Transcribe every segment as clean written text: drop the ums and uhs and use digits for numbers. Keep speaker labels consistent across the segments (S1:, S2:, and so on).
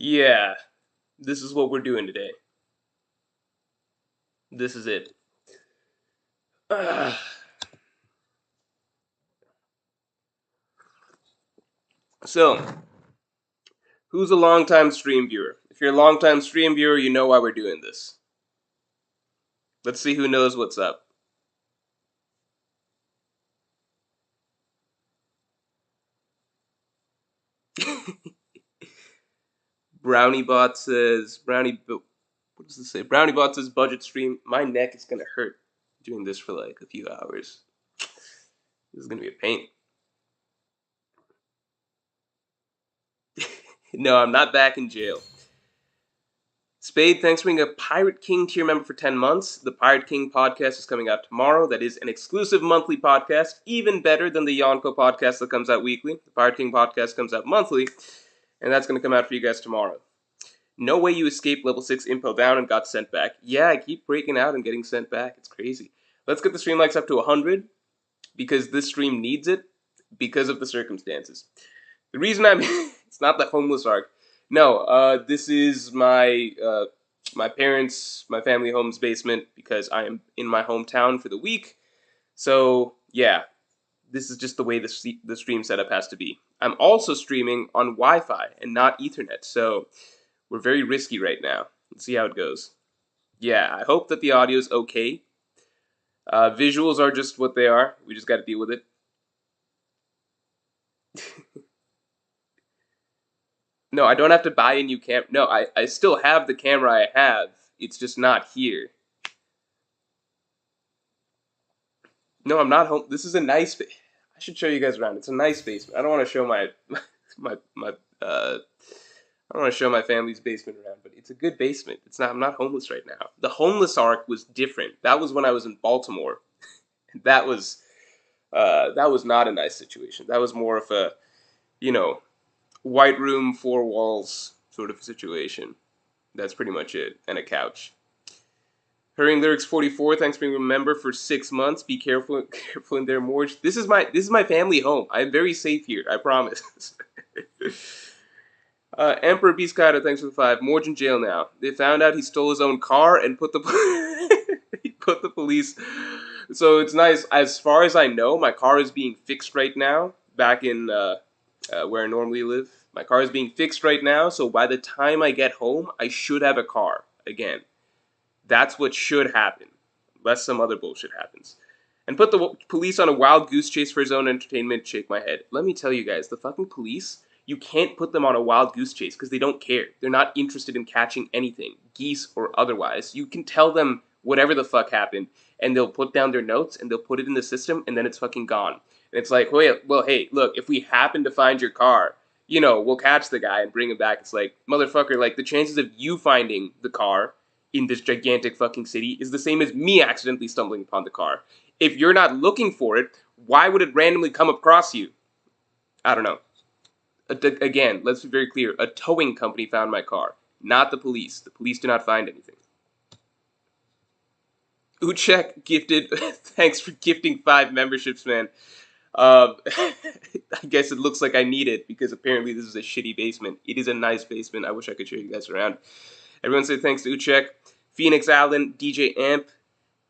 S1: Yeah, this is what we're doing today. This is it. So, who's a longtime stream viewer? If you're a longtime stream viewer, you know why we're doing this. Let's see who knows what's up. BrownieBot says, what does this say? BrownieBot says budget stream. My neck is gonna hurt doing this for like a few hours. This is gonna be a pain. No, I'm not back in jail. Spade, thanks for being a Pirate King tier member for 10 months. The Pirate King podcast is coming out tomorrow. That is an exclusive monthly podcast, even better than the Yonko podcast that comes out weekly. The Pirate King podcast comes out monthly, and that's going to come out for you guys tomorrow. No way you escaped level 6 Impel down and got sent back. Yeah, I keep breaking out and getting sent back. It's crazy. Let's get the stream likes up to 100, because this stream needs it, because of the circumstances. The reason it's not the homeless arc. No, this is my parents, my family home's basement because I am in my hometown for the week. So yeah, this is just the way the stream setup has to be. I'm also streaming on Wi-Fi and not Ethernet, so we're very risky right now. Let's see how it goes. Yeah, I hope that the audio is okay. Visuals are just what they are. We just got to deal with it. No, I don't have to buy a new camera. No, I still have the camera I have. It's just not here. No, I'm not home. This is a nice. I should show you guys around. It's a nice basement. I don't want to show my I don't want to show my family's basement around, but it's a good basement. It's not. I'm not homeless right now. The homeless arc was different. That was when I was in Baltimore. That was not a nice situation. That was more of a, white room, four walls sort of situation. That's pretty much it, and a couch. Hurrying Lyrics 44, thanks for being a member for 6 months. Be careful in there, Morj. This is my family home. I am very safe here, I promise. Emperor Beast Kaido, thanks for the 5. Morj in jail now. They found out he stole his own car and put the he put the police. So it's nice. As far as I know, my car is being fixed right now. Back in where I normally live, my car is being fixed right now. So by the time I get home, I should have a car again. That's what should happen, unless some other bullshit happens. And put the police on a wild goose chase for his own entertainment. Shake my head. Let me tell you guys, the fucking police. You can't put them on a wild goose chase because they don't care. They're not interested in catching anything, geese or otherwise. You can tell them whatever the fuck happened, and they'll put down their notes, and they'll put it in the system, and then it's fucking gone. And it's like, well, hey, look, if we happen to find your car, we'll catch the guy and bring him back. It's like, motherfucker, like, the chances of you finding the car in this gigantic fucking city is the same as me accidentally stumbling upon the car. If you're not looking for it, why would it randomly come across you? I don't know. Again, let's be very clear. A towing company found my car, not the police. The police do not find anything. Uchek gifted. Thanks for gifting 5 memberships, man. I guess it looks like I need it because apparently this is a shitty basement. It is a nice basement. I wish I could show you guys around. Everyone say thanks to Uchek, Phoenix Allen, DJ Amp,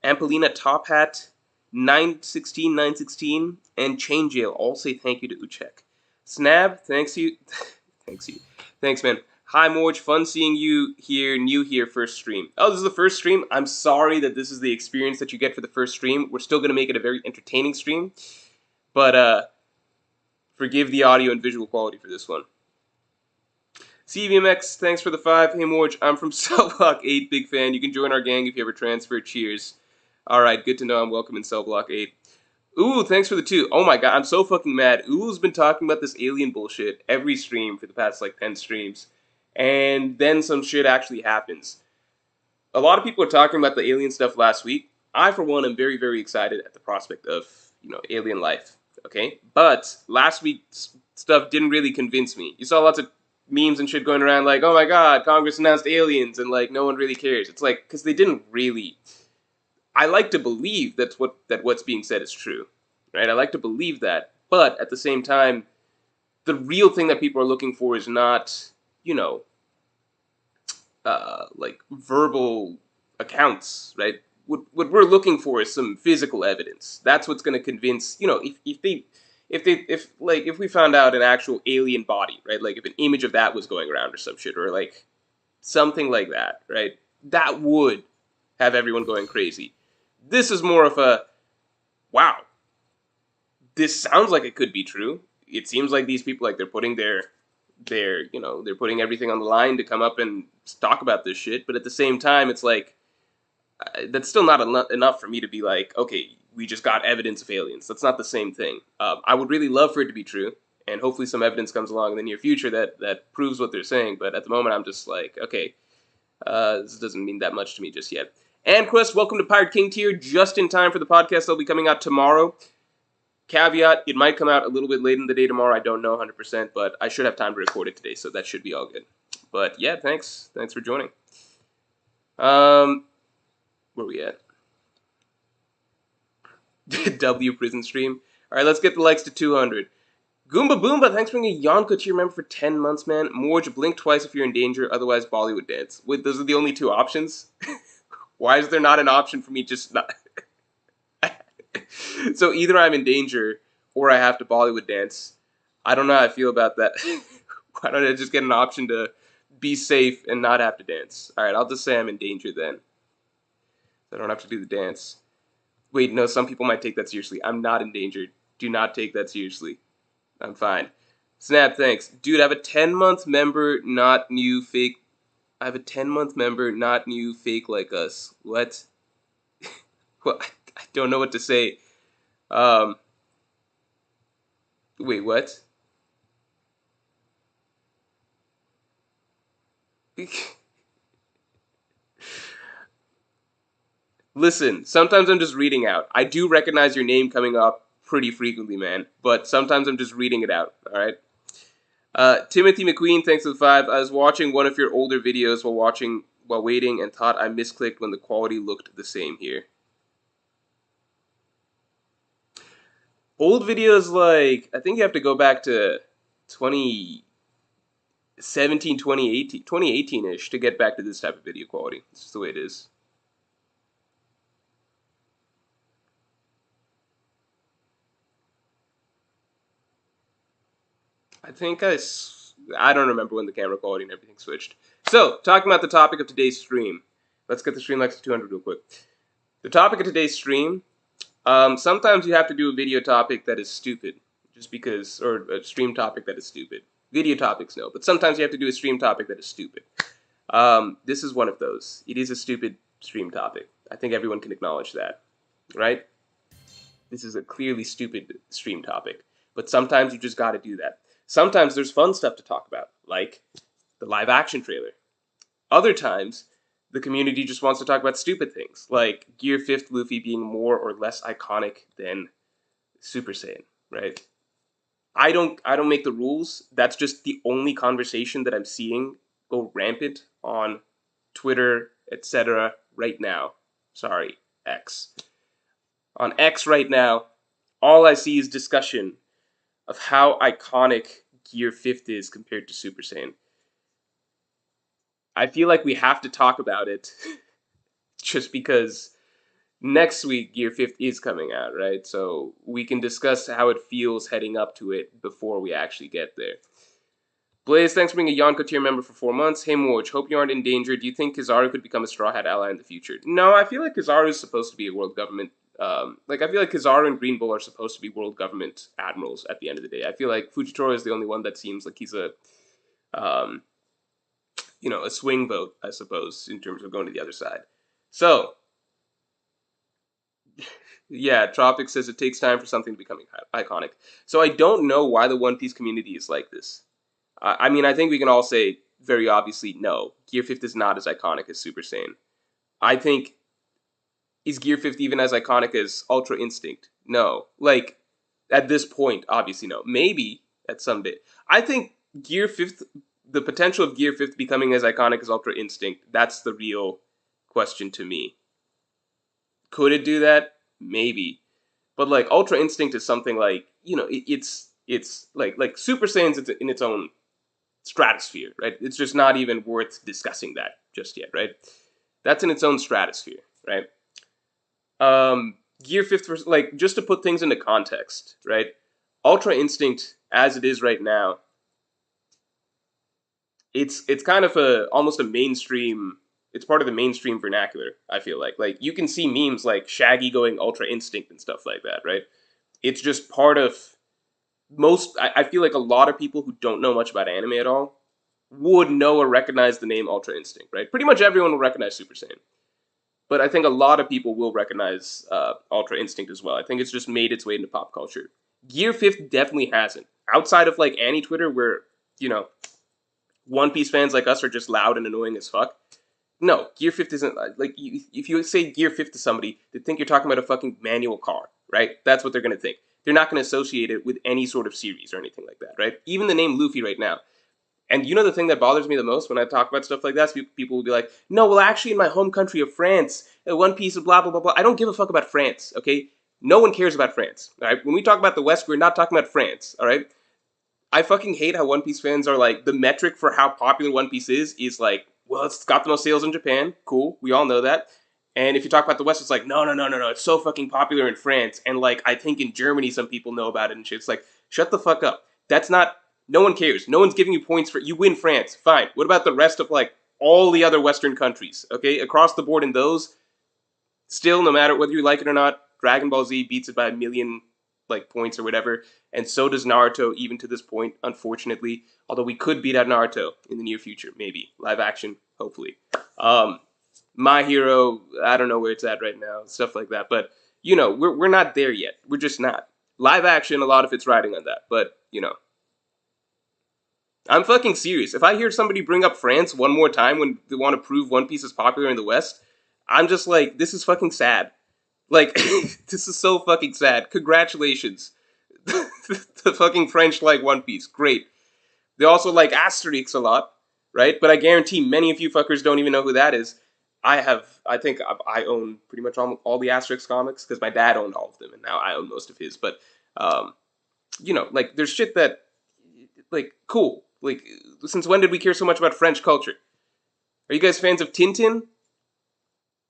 S1: Ampolina Top Hat, 916, and Chain Jail all say thank you to Uchek. Snab, thanks, man. Hi, Morj, fun seeing you here, new here, first stream. Oh, this is the first stream? I'm sorry that this is the experience that you get for the first stream. We're still going to make it a very entertaining stream, but forgive the audio and visual quality for this one. CVMX, thanks for the 5. Hey, Morj, I'm from Cell Block 8, big fan. You can join our gang if you ever transfer. Cheers. Alright, good to know I'm welcome in Cell Block 8. Ooh, thanks for the 2. Oh my god, I'm so fucking mad. Ooh's been talking about this alien bullshit every stream for the past, 10 streams. And then some shit actually happens. A lot of people are talking about the alien stuff last week. I, for one, am very, very excited at the prospect of, alien life. Okay? But last week's stuff didn't really convince me. You saw lots of memes and shit going around like, oh my god, Congress announced aliens, and, no one really cares. It's like, because they didn't really... I like to believe that what's being said is true, right? I like to believe that, but at the same time, the real thing that people are looking for is not, like verbal accounts, right? What we're looking for is some physical evidence. That's what's going to convince, if we found out an actual alien body, right? Like if an image of that was going around or some shit, or like something like that, right? That would have everyone going crazy. This is more of a wow. This sounds like it could be true. It seems like these people, like, they're putting they're putting everything on the line to come up and talk about this shit. But at the same time, it's like that's still not enough for me to be like, okay, we just got evidence of aliens. That's not the same thing. I would really love for it to be true, and hopefully some evidence comes along in the near future that proves what they're saying. But at the moment, I'm just like, okay, this doesn't mean that much to me just yet. And Quest, welcome to Pirate King Tier, just in time for the podcast that'll be coming out tomorrow. Caveat, it might come out a little bit late in the day tomorrow. I don't know 100%, but I should have time to record it today, so that should be all good. But yeah, thanks. Thanks for joining. Where we at? W prison stream. All right, let's get the likes to 200. Goomba Boomba, thanks for being a Yonko to your member for 10 months, man. Morj, blink twice if you're in danger, otherwise Bollywood dance. Wait, those are the only two options? Why is there not an option for me just not... So either I'm in danger or I have to Bollywood dance. I don't know how I feel about that. Why don't I just get an option to be safe and not have to dance? All right, I'll just say I'm in danger then. I don't have to do the dance. Wait, no, some people might take that seriously. I'm not in danger. Do not take that seriously. I'm fine. Snap, thanks. Dude, I have a 10-month member, not new fake. I have a 10-month member, not new fake like us. What? Well, I don't know what to say. Wait, what? Listen, sometimes I'm just reading out. I do recognize your name coming up pretty frequently, man, but sometimes I'm just reading it out, alright? Timothy McQueen, thanks for the 5. I was watching one of your older videos while waiting and thought I misclicked when the quality looked the same here. Old videos, like, I think you have to go back to 2017, 2018, 2018-ish to get back to this type of video quality. It's just the way it is. I think I don't remember when the camera quality and everything switched. So, talking about the topic of today's stream. Let's get the stream likes to 200 real quick. The topic of today's stream, sometimes you have to do a video topic that is stupid. Just because, or a stream topic that is stupid. Video topics, no. But sometimes you have to do a stream topic that is stupid. This is one of those. It is a stupid stream topic. I think everyone can acknowledge that. Right? This is a clearly stupid stream topic. But sometimes you just gotta do that. Sometimes there's fun stuff to talk about, like the live action trailer. Other times, the community just wants to talk about stupid things, like Gear 5th Luffy being more or less iconic than Super Saiyan, right? I don't make the rules. That's just the only conversation that I'm seeing go rampant on Twitter, etc. right now. Sorry, X. On X right now, all I see is discussion of how iconic Gear 5th is compared to Super Saiyan. I feel like we have to talk about it just because next week Gear 5th is coming out, right? So we can discuss how it feels heading up to it before we actually get there. Blaze, thanks for being a Yonko tier member for 4 months. Hey Morj, hope you aren't in danger. Do you think Kizaru could become a Straw Hat ally in the future? No, I feel like Kizaru is supposed to be a world government I feel like Kizaru and Green Bull are supposed to be world government admirals at the end of the day. I feel like Fujitoro is the only one that seems like he's a swing vote, I suppose, in terms of going to the other side. So, yeah, Tropic says it takes time for something to become iconic. So I don't know why the One Piece community is like this. I mean, I think we can all say very obviously, no, Gear 5th is not as iconic as Super Saiyan. I think, is Gear 5th even as iconic as Ultra Instinct? No. Like, at this point, obviously no. Maybe at some day. I think Gear 5th, the potential of Gear 5th becoming as iconic as Ultra Instinct, that's the real question to me. Could it do that? Maybe. But, like, Ultra Instinct is something like, it's like Super Saiyan's in its own stratosphere, right? It's just not even worth discussing that. just yet, right? That's in its own stratosphere, right? Gear Fifth, like just to put things into context, right? Ultra Instinct, as it is right now, it's kind of a almost a mainstream. It's part of the mainstream vernacular. I feel like you can see memes like Shaggy going Ultra Instinct and stuff like that, right? It's just part of most. I feel like a lot of people who don't know much about anime at all would know or recognize the name Ultra Instinct, right? Pretty much everyone will recognize Super Saiyan. But I think a lot of people will recognize Ultra Instinct as well. I think it's just made its way into pop culture. Gear Fifth definitely hasn't. Outside of like Annie Twitter, where you know One Piece fans like us are just loud and annoying as fuck. No, Gear Fifth isn't like if you say Gear Fifth to somebody, they think you're talking about a fucking manual car, right? That's what they're gonna think. They're not gonna associate it with any sort of series or anything like that, right? Even the name Luffy right now. And you know the thing that bothers me the most when I talk about stuff like that? People will be like, no, well, actually, in my home country of France, One Piece of blah, blah, blah, blah. I don't give a fuck about France, okay? No one cares about France, all right? When we talk about the West, we're not talking about France, all right? I fucking hate how One Piece fans are like, the metric for how popular One Piece is like, well, it's got the most sales in Japan. Cool. We all know that. And if you talk about the West, it's like, no, no, no, no, no. It's so fucking popular in France. And like, I think in Germany, some people know about it and shit. It's like, shut the fuck up. That's not, no one cares. No one's giving you points for, you win France. Fine. What about the rest of like all the other Western countries? Okay. Across the board in those, still, no matter whether you like it or not, Dragon Ball Z beats it by a million like points or whatever, and so does Naruto even to this point, unfortunately. Although we could beat out Naruto in the near future, maybe live action, hopefully. My Hero, I don't know where it's at right now, stuff like that. But you know, we're not there yet. We're just not. Live action, a lot of it's riding on that. But you know, I'm fucking serious. If I hear somebody bring up France one more time when they want to prove One Piece is popular in the West, I'm just like, this is fucking sad. Like, this is so fucking sad. Congratulations. The fucking French like One Piece. Great. They also like Asterix a lot, right? But I guarantee many of you fuckers don't even know who that is. I think I own pretty much all the Asterix comics because my dad owned all of them and now I own most of his. But, you know, like, there's shit that, like, cool. Like, since when did we care so much about French culture? Are you guys fans of Tintin?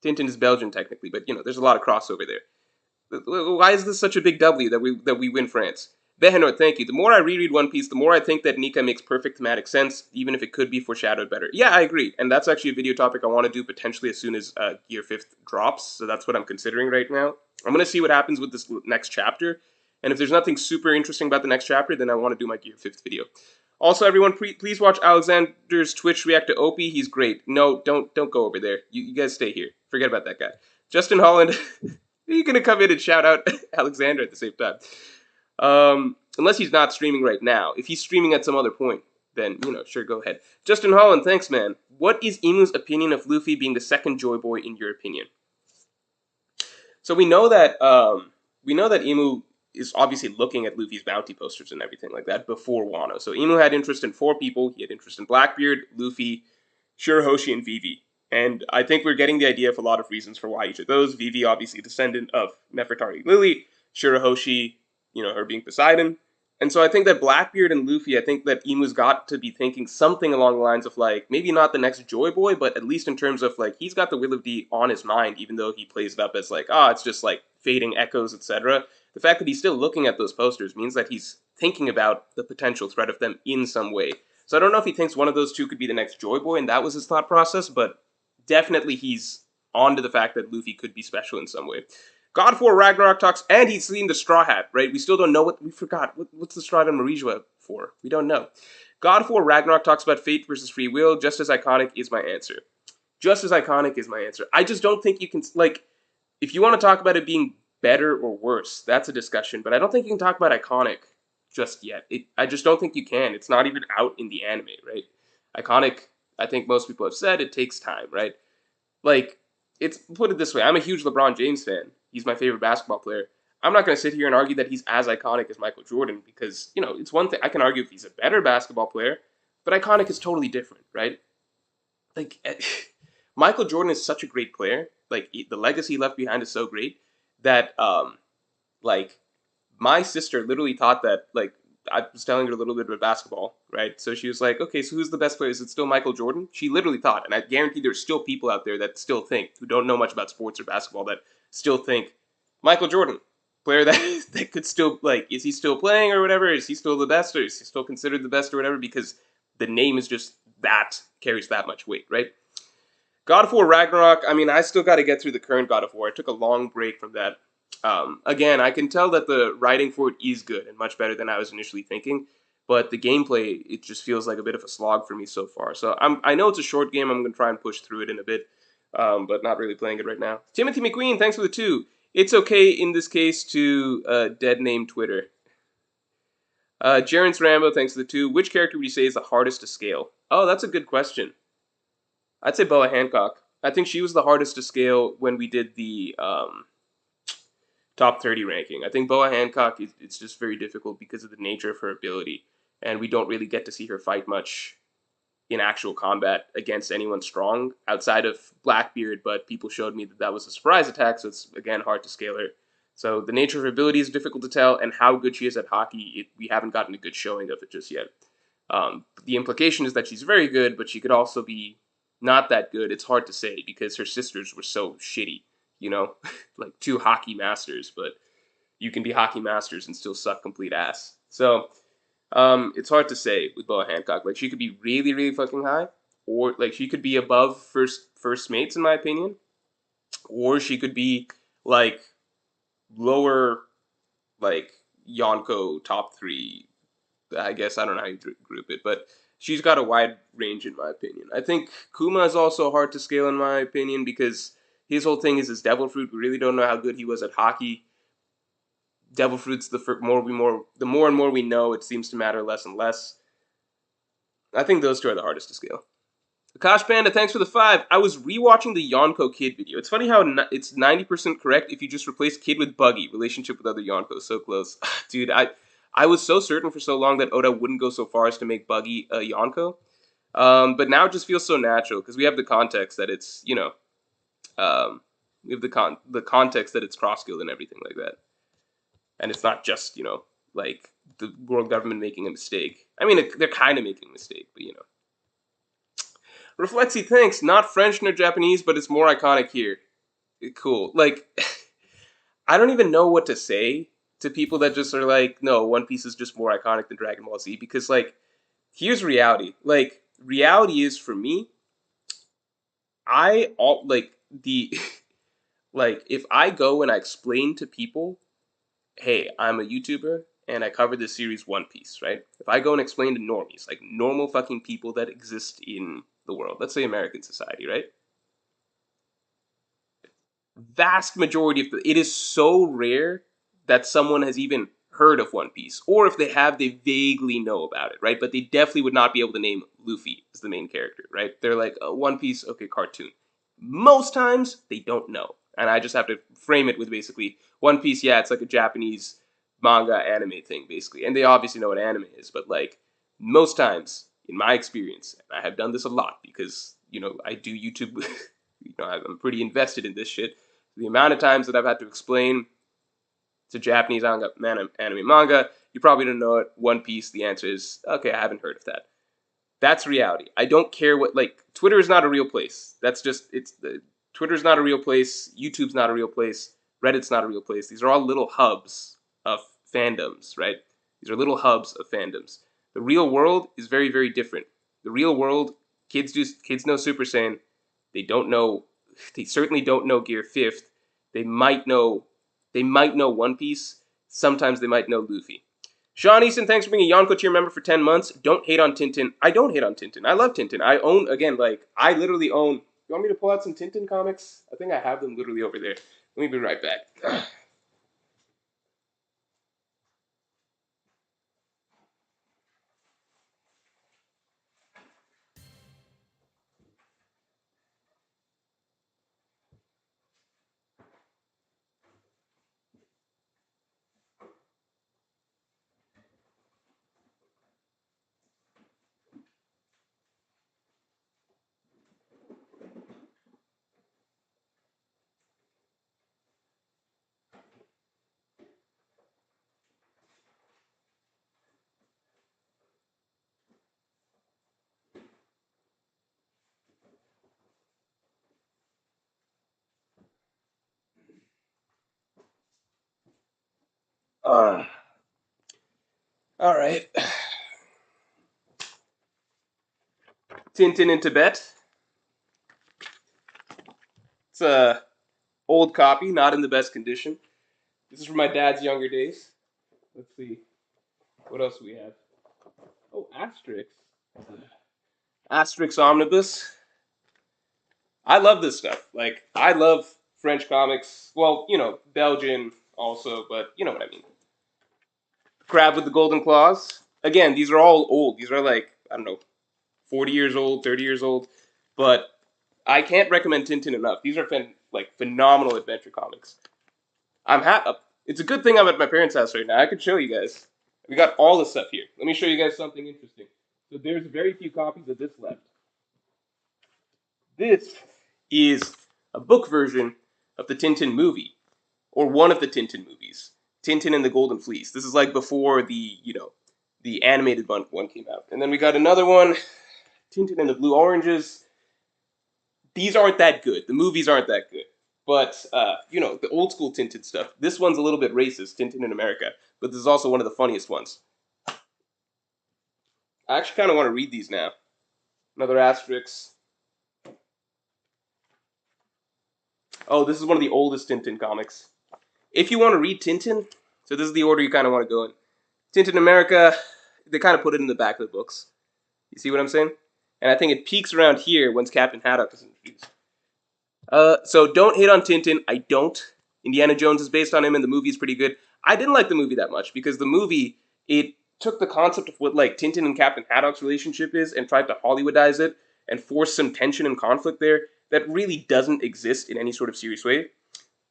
S1: Tintin is Belgian technically, but you know, there's a lot of crossover there. Why is this such a big W that we win France? Behenor, thank you. The more I reread One Piece, the more I think that Nika makes perfect thematic sense, even if it could be foreshadowed better. Yeah, I agree, and that's actually a video topic I want to do potentially as soon as Gear 5th drops, so that's what I'm considering right now. I'm going to see what happens with this next chapter, and if there's nothing super interesting about the next chapter, then I want to do my Gear 5th video. Also, everyone, please watch Alexander's Twitch react to Opie. He's great. No, don't go over there. You guys stay here. Forget about that guy. Justin Holland, you're going to come in and shout out Alexander at the same time. Unless he's not streaming right now. If he's streaming at some other point, then, you know, sure, go ahead. Justin Holland, thanks, man. What is Imu's opinion of Luffy being the second Joy Boy in your opinion? So we know that Imu is obviously looking at Luffy's bounty posters and everything like that before Wano. So Imu had interest in 4 people. He had interest in Blackbeard, Luffy, Shirahoshi, and Vivi. And I think we're getting the idea of a lot of reasons for why each of those. Vivi, obviously descendant of Nefertari Lily. Shirahoshi, you know, her being Poseidon. And so I think that Blackbeard and Luffy, I think that Imu's got to be thinking something along the lines of, like, maybe not the next Joy Boy, but at least in terms of, like, he's got the Will of D on his mind, even though he plays it up as, like, it's just, like, fading echoes, etc. The fact that he's still looking at those posters means that he's thinking about the potential threat of them in some way. So I don't know if he thinks one of those two could be the next Joy Boy, and that was his thought process, but definitely he's on to the fact that Luffy could be special in some way. God 4 Ragnarok talks, and he's seen the Straw Hat, right? We still don't know we forgot. What's the Straw Hat on Marijua for? We don't know. God 4 Ragnarok talks about fate versus free will. Just as iconic is my answer. Just as iconic is my answer. I just don't think you can, like, if you want to talk about it being better or worse, that's a discussion, but I don't think you can talk about iconic just yet. I just don't think you can. It's not even out in the anime, right? Iconic, I think most people have said, it takes time, right? Like, it's, put it this way, I'm a huge LeBron James fan. He's my favorite basketball player. I'm not going to sit here and argue that he's as iconic as Michael Jordan because, you know, it's one thing. I can argue if he's a better basketball player, but iconic is totally different, right? Like, Michael Jordan is such a great player. Like, the legacy he left behind is so great that, like, my sister literally thought that, like, I was telling her a little bit about basketball, right? So she was like, okay, so who's the best player? Is it still Michael Jordan? She literally thought, and I guarantee there's still people out there that still think, who don't know much about sports or basketball, that still think Michael Jordan, player that that could still, like, is he still playing or whatever? Is he still the best, or is he still considered the best or whatever? Because the name is just that carries that much weight, right? God of War Ragnarok, I mean, I still got to get through the current God of War. I took a long break from that. Again, I can tell that the writing for it is good and much better than I was initially thinking, but the gameplay, it just feels like a bit of a slog for me so far. So I know it's a short game. I'm going to try and push through it in a bit, but not really playing it right now. Timothy McQueen, thanks for the 2. It's okay in this case to dead name Twitter. Jarence Rambo, thanks for the 2. Which character would you say is the hardest to scale? Oh, that's a good question. I'd say Boa Hancock. I think she was the hardest to scale when we did the top 30 ranking. I think Boa Hancock, it's just very difficult because of the nature of her ability. And we don't really get to see her fight much in actual combat against anyone strong outside of Blackbeard, but people showed me that that was a surprise attack, so it's, again, hard to scale her. So the nature of her ability is difficult to tell, and how good she is at hockey, we haven't gotten a good showing of it just yet. The implication is that she's very good, but she could also be not that good. It's hard to say because her sisters were so shitty, you know, like 2 hockey masters, but you can be hockey masters and still suck complete ass. So it's hard to say with Boa Hancock. Like she could be really, really fucking high, or like she could be above first mates in my opinion, or she could be like lower, like Yonko top 3. I guess I don't know how you group it, but she's got a wide range in my opinion. I think Kuma is also hard to scale in my opinion because his whole thing is his Devil Fruit. We really don't know how good he was at hockey. Devil Fruit's the more and more we know, it seems to matter less and less. I think those 2 are the hardest to scale. Akash Panda, thanks for the 5. I was rewatching the Yonko Kid video. It's funny how it's 90% correct if you just replace Kid with Buggy. Relationship with other Yonko, so close. Dude, I was so certain for so long that Oda wouldn't go so far as to make Buggy a Yonko. But now it just feels so natural because we have the context that it's, we have the context that it's cross-skilled and everything like that. And it's not just, like the world government making a mistake. I mean, they're kind of making a mistake, but Reflexy, thanks. Not French nor Japanese, but it's more iconic here. Cool. Like, I don't even know what to say to people that just are like, no, One Piece is just more iconic than Dragon Ball Z. Because, like, here's reality. Like, reality is for me, the, like, if I go and I explain to people, hey, I'm a YouTuber and I cover this series One Piece, right? If I go and explain to normies, like normal fucking people that exist in the world, let's say American society, right? Vast majority of it is so rare that someone has even heard of One Piece, or if they have, they vaguely know about it, right? But they definitely would not be able to name Luffy as the main character, right? They're like, One Piece, okay, cartoon. Most times they don't know, and I just have to frame it with basically One Piece. Yeah, it's like a Japanese manga anime thing, basically, and they obviously know what anime is, but like most times, in my experience, and I have done this a lot because I do YouTube. I'm pretty invested in this shit. The amount of times that I've had to explain to Japanese anime manga, you probably don't know it. One Piece, the answer is, okay, I haven't heard of that. That's reality. I don't care what, like, Twitter is not a real place. Twitter's not a real place. YouTube's not a real place. Reddit's not a real place. These are all little hubs of fandoms, right? These are little hubs of fandoms. The real world is very, very different. The real world, kids know Super Saiyan. They don't know. They certainly don't know Gear Fifth. They might know. They might know One Piece. Sometimes they might know Luffy. Sean Easton, thanks for being a Yonko tier member for 10 months. Don't hate on Tintin. I don't hate on Tintin. I love Tintin. I own, again, like, I literally own. You want me to pull out some Tintin comics? I think I have them literally over there. Let me be right back. All right. Tintin in Tibet. It's a old copy, not in the best condition. This is from my dad's younger days. Let's see. What else do we have? Oh, Asterix. Asterix Omnibus. I love this stuff. Like, I love French comics. Well, Belgian also, but you know what I mean. Crab with the Golden Claws. Again, these are all old. These are like, I don't know, 40 years old, 30 years old. But I can't recommend Tintin enough. These are phenomenal adventure comics. I'm happy. It's a good thing I'm at my parents' house right now. I could show you guys. We got all the stuff here. Let me show you guys something interesting. So there's very few copies of this left. This is a book version of the Tintin movie, or one of the Tintin movies, Tintin and the Golden Fleece. This is like before the animated one came out. And then we got another one, Tintin and the Blue Oranges. These aren't that good. The movies aren't that good. But, the old school Tintin stuff. This one's a little bit racist, Tintin in America. But this is also one of the funniest ones. I actually kind of want to read these now. Another Asterix. Oh, this is one of the oldest Tintin comics. If you want to read Tintin, so this is the order you kind of want to go in. Tintin America, they kind of put it in the back of the books. You see what I'm saying? And I think it peaks around here once Captain Haddock is introduced. So don't hate on Tintin. I don't. Indiana Jones is based on him, and the movie is pretty good. I didn't like the movie that much because the movie, it took the concept of what like Tintin and Captain Haddock's relationship is and tried to Hollywoodize it and force some tension and conflict there that really doesn't exist in any sort of serious way.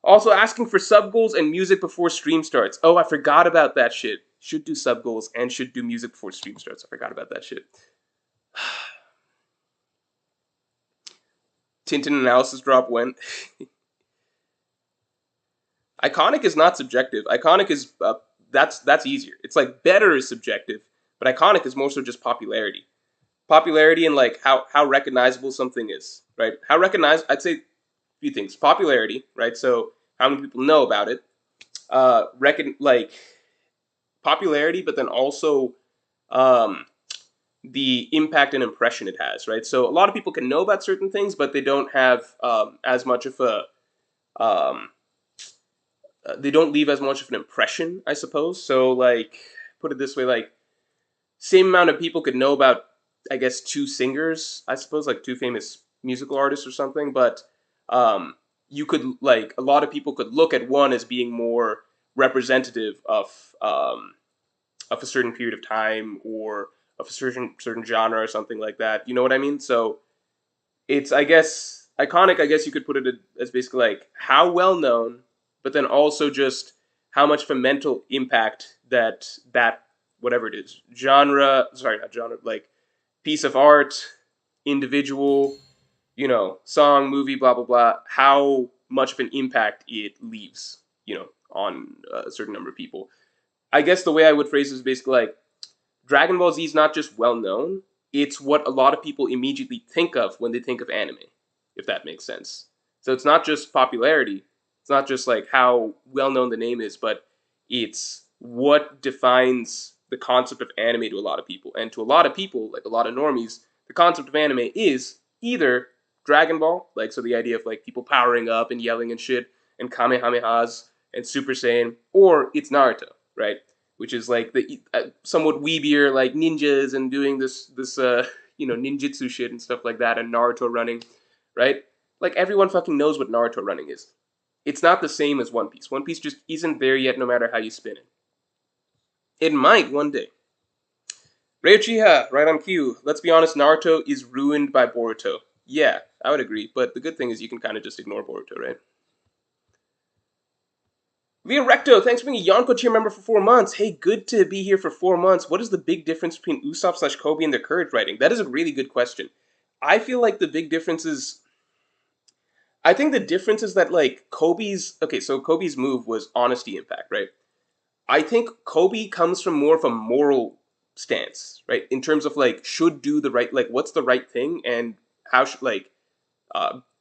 S1: Also, asking for sub goals and music before stream starts. Oh, I forgot about that shit. Should do sub goals and should do music before stream starts. I forgot about that shit. Tintin analysis drop when? Iconic is not subjective. Iconic is that's easier. It's like better is subjective, but iconic is more so just popularity. Popularity and like how recognizable something is, right? How recognized? I'd say a few things. Popularity, right? So how many people know about it? Like popularity, but then also um, the impact and impression it has, right? So a lot of people can know about certain things, but they don't have as much of a um, they don't leave as much of an impression, I suppose. So like put it this way, like same amount of people could know about, I guess, two singers, I suppose, like two famous musical artists or something, but you could like a lot of people could look at one as being more representative of a certain period of time or of a certain genre or something like that. You know what I mean? So it's, I guess, iconic. I guess you could put it as basically like how well known, but then also just how much of a mental impact that whatever it is, genre, sorry, not genre, like piece of art, individual, song, movie, blah blah blah, how much of an impact it leaves, on a certain number of people. I guess the way I would phrase it is basically like Dragon Ball Z is not just well known, it's what a lot of people immediately think of when they think of anime, if that makes sense. So it's not just popularity, it's not just like how well known the name is, but it's what defines the concept of anime to a lot of people. And to a lot of people, like a lot of normies, the concept of anime is either Dragon Ball, like so the idea of like people powering up and yelling and shit, and Kamehamehas and Super Saiyan, or it's Naruto, right? Which is like the somewhat weebier, like ninjas and doing this ninjutsu shit and stuff like that, and Naruto running, right? Like everyone fucking knows what Naruto running is. It's not the same as One Piece. One Piece just isn't there yet, no matter how you spin it. It might one day. Ryochiha, right on cue. Let's be honest, Naruto is ruined by Boruto. Yeah, I would agree, but the good thing is you can kind of just ignore Boruto, right? Via Recto, thanks for being a Yonko tier member for 4 months. Hey, good to be here for 4 months. What is the big difference between Usopp slash Koby and their courage writing? That is a really good question. I feel like the big difference is, I think the difference is that like Koby's move was honesty impact, right? I think Koby comes from more of a moral stance, right? In terms of like should do the right, like what's the right thing and how should like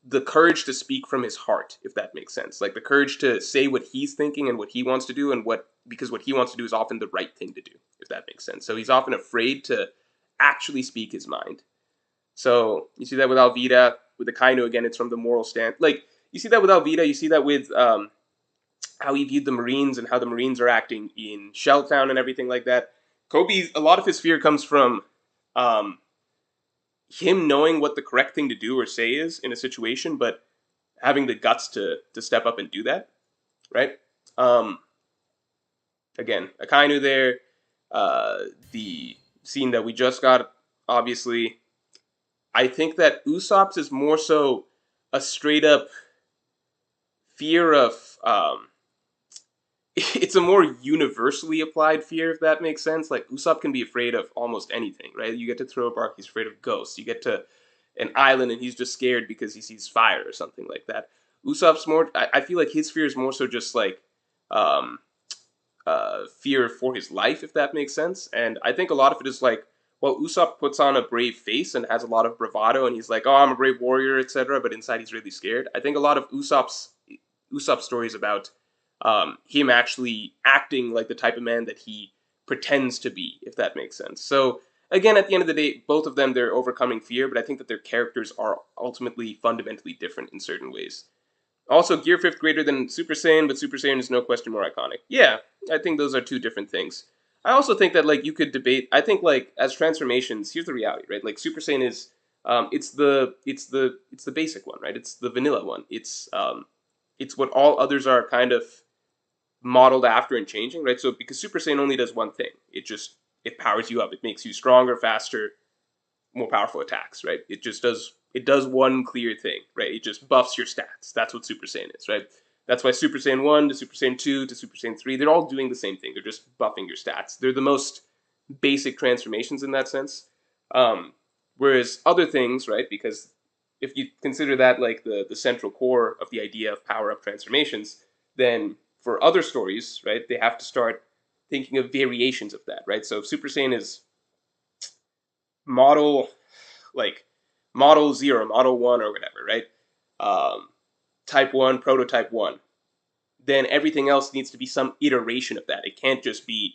S1: the courage to speak from his heart, if that makes sense. Like the courage to say what he's thinking and what he wants to do, and because what he wants to do is often the right thing to do, if that makes sense. So he's often afraid to actually speak his mind. So you see that with Alvida, with the Kainu again, it's from the moral stand. Like you see that with Alvida, you see that with how he viewed the Marines and how the Marines are acting in Shelltown and everything like that. Kobe, a lot of his fear comes from um, him knowing what the correct thing to do or say is in a situation, but having the guts to step up and do that, right? Um, Again, Akainu there, the scene that we just got, obviously. I think that Usopp's is more so a straight up fear of it's a more universally applied fear, if that makes sense. Like Usopp can be afraid of almost anything, right? You get to throw a bark, he's afraid of ghosts. You get to an island and he's just scared because he sees fire or something like that. Usopp's more. I feel like his fear is more so just like um, fear for his life, if that makes sense. And I think a lot of it is like, well, Usopp puts on a brave face and has a lot of bravado, and he's like, "Oh, I'm a brave warrior," etc. But inside, he's really scared. I think a lot of Usopp's stories about him actually acting like the type of man that he pretends to be, if that makes sense. So again, at the end of the day, both of them, they're overcoming fear, but I think that their characters are ultimately fundamentally different in certain ways. Also, Gear Fifth greater than Super Saiyan, but Super Saiyan is no question more iconic. Yeah, I think those are two different things. I also think that like you could debate. I think like as transformations, here's the reality, right? Like Super Saiyan is, it's the basic one, right? It's the vanilla one. It's what all others are kind of modeled after and changing, right? So because Super Saiyan only does one thing, it powers you up. It makes you stronger, faster, more powerful attacks, right? It does one clear thing, right? It just buffs your stats. That's what Super Saiyan is, right? That's why Super Saiyan 1 to Super Saiyan 2 to Super Saiyan 3, they're all doing the same thing. They're just buffing your stats. They're the most basic transformations in that sense. Um, Whereas other things, right? Because if you consider that like the central core of the idea of power up transformations, then for other stories, right, they have to start thinking of variations of that, right? So if Super Saiyan is model like model 0, model 1 or whatever, right? Um, Type 1, prototype 1. Then everything else needs to be some iteration of that. It can't just be,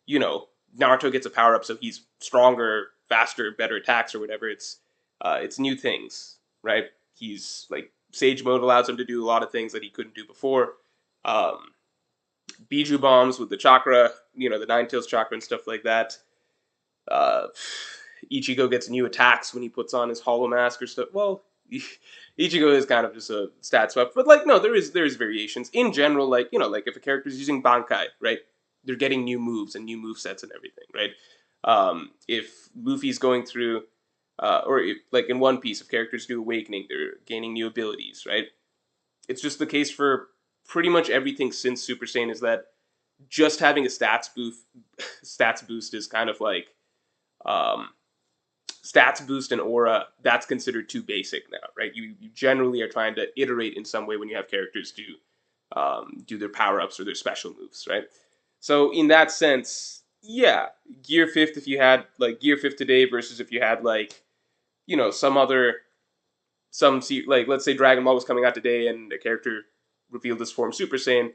S1: Naruto gets a power up so he's stronger, faster, better attacks or whatever. It's new things, right? He's like Sage Mode allows him to do a lot of things that he couldn't do before. Um, Biju bombs with the chakra, the Nine Tails chakra and stuff like that. Uh, Ichigo gets new attacks when he puts on his hollow mask or stuff. Well, Ichigo is kind of just a stat swap, but like no, there is variations in general. Like if a character is using Bankai, right, they're getting new moves and new move sets and everything, right? If Luffy's going through, or if, like in One Piece, if characters do Awakening, they're gaining new abilities, right? It's just the case for pretty much everything since Super Saiyan is that just having a stats boost is kind of like um, stats boost and aura, that's considered too basic now, right? You generally are trying to iterate in some way when you have characters do their power ups or their special moves, right? So in that sense, yeah, Gear Fifth, if you had like Gear Fifth today versus if you had like some other like let's say Dragon Ball was coming out today and a character revealed this form Super Saiyan,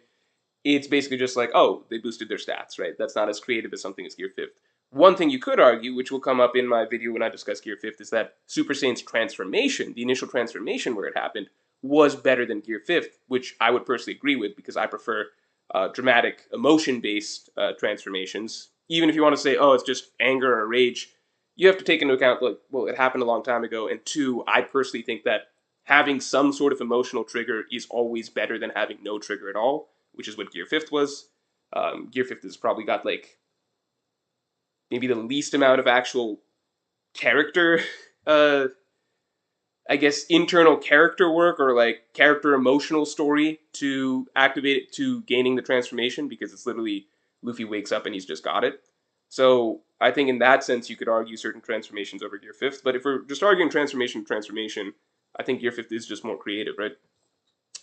S1: it's basically just like, oh, they boosted their stats, right? That's not as creative as something as Gear Fifth. One thing you could argue, which will come up in my video when I discuss Gear Fifth, is that Super Saiyan's transformation, the initial transformation where it happened, was better than Gear Fifth, which I would personally agree with because I prefer dramatic, emotion-based transformations. Even if you want to say, oh, it's just anger or rage, you have to take into account, like, well, it happened a long time ago, and two, I personally think that having some sort of emotional trigger is always better than having no trigger at all, which is what Gear Fifth was. Gear Fifth has probably got like maybe the least amount of actual character, uh, I guess, internal character work or like character emotional story to activate it to gaining the transformation because it's literally Luffy wakes up and he's just got it. So I think in that sense you could argue certain transformations over Gear Fifth. But if we're just arguing transformation, I think Gear Fifth is just more creative, right?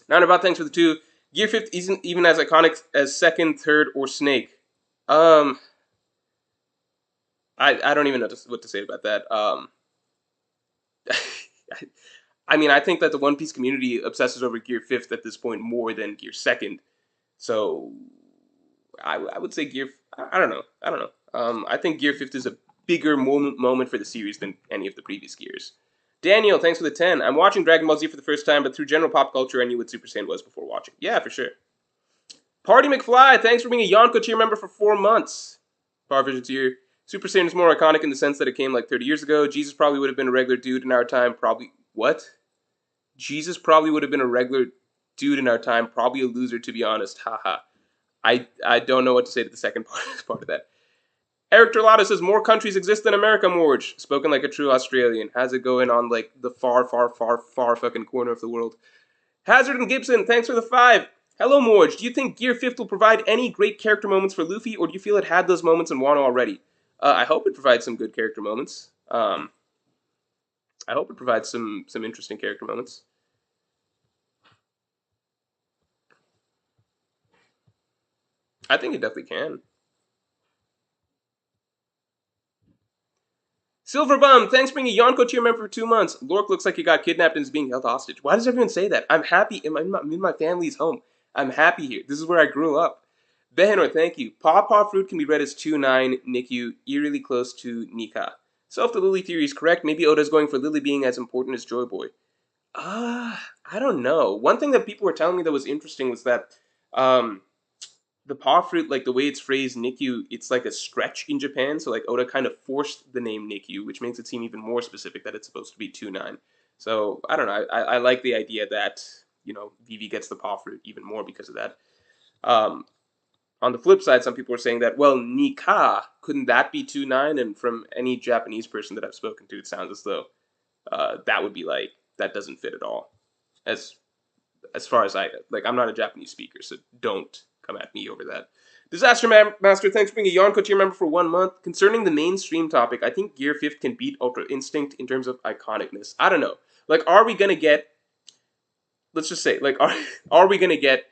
S1: Not about thanks for the two. Gear Fifth isn't even as iconic as second, third, or Snake. Um, I don't even know what to say about that. I mean, I think that the One Piece community obsesses over Gear Fifth at this point more than Gear Second. So I would say Gear. I don't know. I don't know. I think Gear Fifth is a bigger moment for the series than any of the previous gears. Daniel, thanks for the 10. I'm watching Dragon Ball Z for the first time, but through general pop culture, I knew what Super Saiyan was before watching. Yeah, for sure. Party McFly, thanks for being a Yonko tier member for 4 months. Power Vision tier. Super Saiyan is more iconic in the sense that it came like 30 years ago. Jesus probably would have been a regular dude in our time. Probably. What? Jesus probably would have been a regular dude in our time. Probably a loser, to be honest. Haha. I don't know what to say to the second part of that. Eric Terlato says more countries exist than America, Morj. Spoken like a true Australian. How's it going on like the far, far, far, far fucking corner of the world? Hazard and Gibson, thanks for the 5. Hello, Morj. Do you think Gear 5th will provide any great character moments for Luffy, or do you feel it had those moments in Wano already? I hope it provides some good character moments. I hope it provides some interesting character moments. I think it definitely can. Silverbum, thanks for being a Yonko tier member for 2 months. Lork looks like he got kidnapped and is being held hostage. Why does everyone say that? I'm happy I'm in my family's home. I'm happy here. This is where I grew up. Behenor, thank you. Paw Fruit can be read as 2-9, Nikyu, eerily close to Nika. So if the Lily theory is correct, maybe Oda's going for Lily being as important as Joy Boy. I don't know. One thing that people were telling me that was interesting was that um, the paw fruit, like the way it's phrased, Nikyu, it's like a stretch in Japan. So like Oda kind of forced the name Nikyu, which makes it seem even more specific that it's supposed to be 2-9. So I don't know. I like the idea that Vivi gets the paw fruit even more because of that. Um, on the flip side, some people are saying that Nika, couldn't that be 2-9? And from any Japanese person that I've spoken to, it sounds as though that would be like that doesn't fit at all. As as far as I'm not a Japanese speaker, so don't come at me over that. Disaster Master, thanks for being a Yonko tier member for 1 month. Concerning the mainstream topic, I think Gear 5th can beat Ultra Instinct in terms of iconicness. I don't know. Like, are we gonna get? Let's just say, like, are we gonna get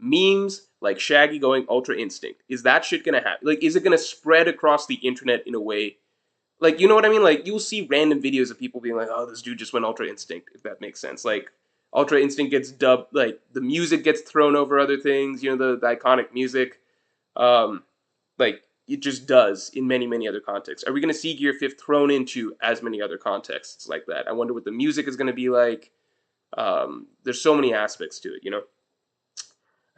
S1: memes like Shaggy going Ultra Instinct? Is that shit gonna happen? Like, is it gonna spread across the internet in a way? Like, you know what I mean? Like, you'll see random videos of people being like, "Oh, this dude just went Ultra Instinct," if that makes sense. Like, Ultra Instinct gets dubbed, like the music gets thrown over other things. The iconic music, um, like it just does in many many other contexts. Are we going to see Gear Fifth thrown into as many other contexts like that? I wonder what the music is going to be like. There's so many aspects to it.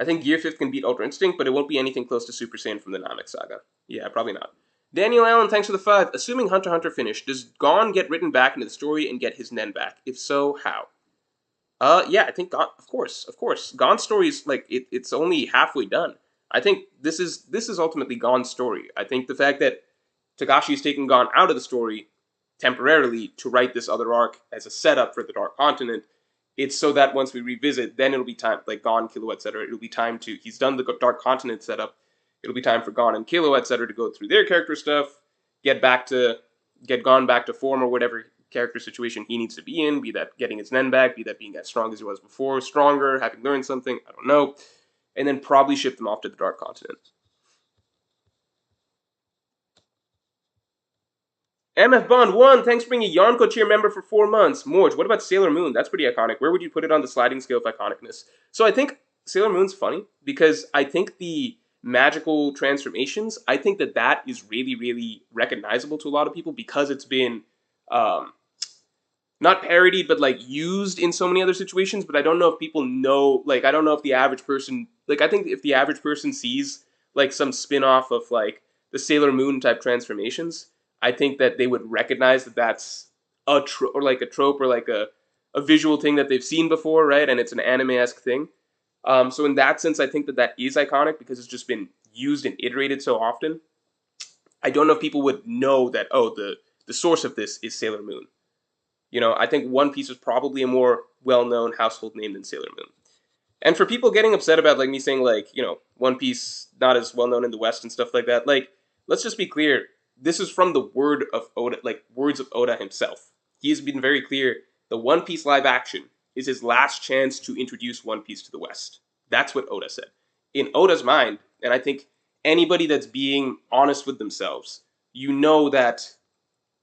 S1: I think Gear Fifth can beat Ultra Instinct, but it won't be anything close to Super Saiyan from the Namek Saga. Yeah, probably not. Daniel Allen, thanks for the 5. Assuming Hunter x Hunter finished, does Gon get written back into the story and get his Nen back? If so, how? Yeah, I think Gon, of course. Gon's story is like it's only halfway done. I think this is ultimately Gon's story. I think the fact that Tagashi is taking Gon out of the story temporarily to write this other arc as a setup for the Dark Continent, it's so that once we revisit, then it'll be time, like Gon, Killua, etc. It'll be time to he's done the Dark Continent setup. It'll be time for Gon and Killua, etc. to go through their character stuff, get Gon back to form or whatever character situation he needs to be in, be that getting his Nen back, be that being as strong as he was before, stronger, having learned something, I don't know, and then probably ship them off to the Dark Continent. MF Bond 1, thanks for being a Yonko tier member for 4 months. Morj, what about Sailor Moon? That's pretty iconic. Where would you put it on the sliding scale of iconicness? So I think Sailor Moon's funny because I think the magical transformations, I think that is really, really recognizable to a lot of people because it's been um, not parodied, but like used in so many other situations. But I don't know if people know, like, I don't know if the average person, like, I think if the average person sees like some spin off of like the Sailor Moon type transformations, I think that they would recognize that that's or like a trope or like a visual thing that they've seen before, right? And it's an anime esque thing. So in that sense, I think that is iconic because it's just been used and iterated so often. I don't know if people would know that the source of this is Sailor Moon. I think One Piece is probably a more well-known household name than Sailor Moon. And for people getting upset about like me saying like, One Piece not as well known in the West and stuff like that, like let's just be clear, this is from the word of Oda, like words of Oda himself. He has been very clear, the One Piece live action is his last chance to introduce One Piece to the West. That's what Oda said. In Oda's mind, and I think anybody that's being honest with themselves, you know that